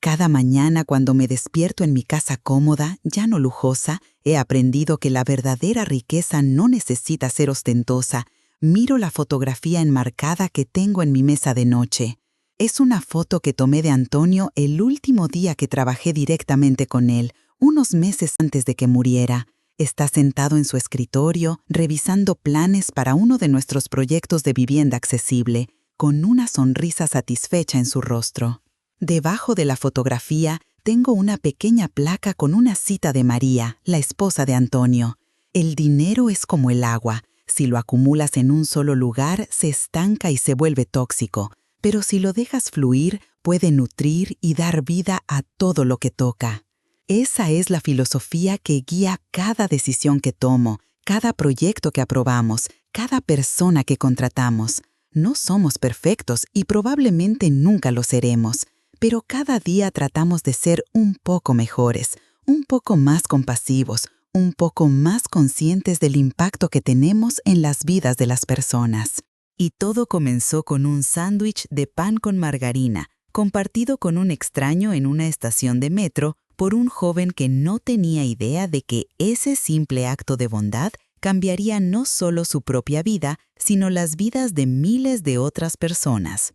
Cada mañana cuando me despierto en mi casa cómoda, ya no lujosa, he aprendido que la verdadera riqueza no necesita ser ostentosa. Miro la fotografía enmarcada que tengo en mi mesa de noche. Es una foto que tomé de Antonio el último día que trabajé directamente con él, unos meses antes de que muriera. Está sentado en su escritorio, revisando planes para uno de nuestros proyectos de vivienda accesible, con una sonrisa satisfecha en su rostro. Debajo de la fotografía tengo una pequeña placa con una cita de María, la esposa de Antonio. El dinero es como el agua. Si lo acumulas en un solo lugar, se estanca y se vuelve tóxico. Pero si lo dejas fluir, puede nutrir y dar vida a todo lo que toca. Esa es la filosofía que guía cada decisión que tomo, cada proyecto que aprobamos, cada persona que contratamos. No somos perfectos y probablemente nunca lo seremos, pero cada día tratamos de ser un poco mejores, un poco más compasivos, un poco más conscientes del impacto que tenemos en las vidas de las personas. Y todo comenzó con un sándwich de pan con margarina, compartido con un extraño en una estación de metro por un joven que no tenía idea de que ese simple acto de bondad cambiaría no solo su propia vida, sino las vidas de miles de otras personas.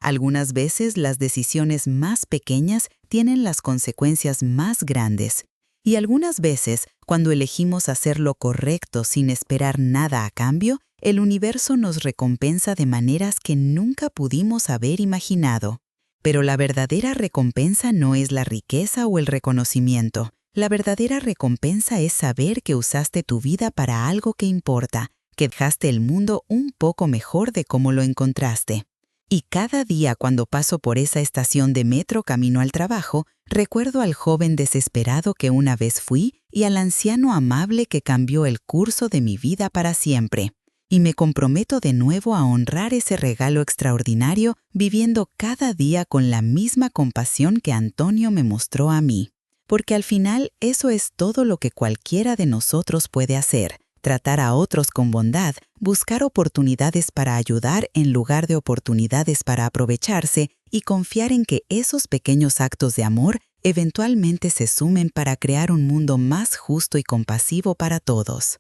Algunas veces las decisiones más pequeñas tienen las consecuencias más grandes. Y algunas veces, cuando elegimos hacer lo correcto sin esperar nada a cambio, el universo nos recompensa de maneras que nunca pudimos haber imaginado. Pero la verdadera recompensa no es la riqueza o el reconocimiento. La verdadera recompensa es saber que usaste tu vida para algo que importa, que dejaste el mundo un poco mejor de cómo lo encontraste. Y cada día cuando paso por esa estación de metro camino al trabajo, recuerdo al joven desesperado que una vez fui y al anciano amable que cambió el curso de mi vida para siempre. Y me comprometo de nuevo a honrar ese regalo extraordinario, viviendo cada día con la misma compasión que Antonio me mostró a mí. Porque al final eso es todo lo que cualquiera de nosotros puede hacer, tratar a otros con bondad, buscar oportunidades para ayudar en lugar de oportunidades para aprovecharse y confiar en que esos pequeños actos de amor eventualmente se sumen para crear un mundo más justo y compasivo para todos.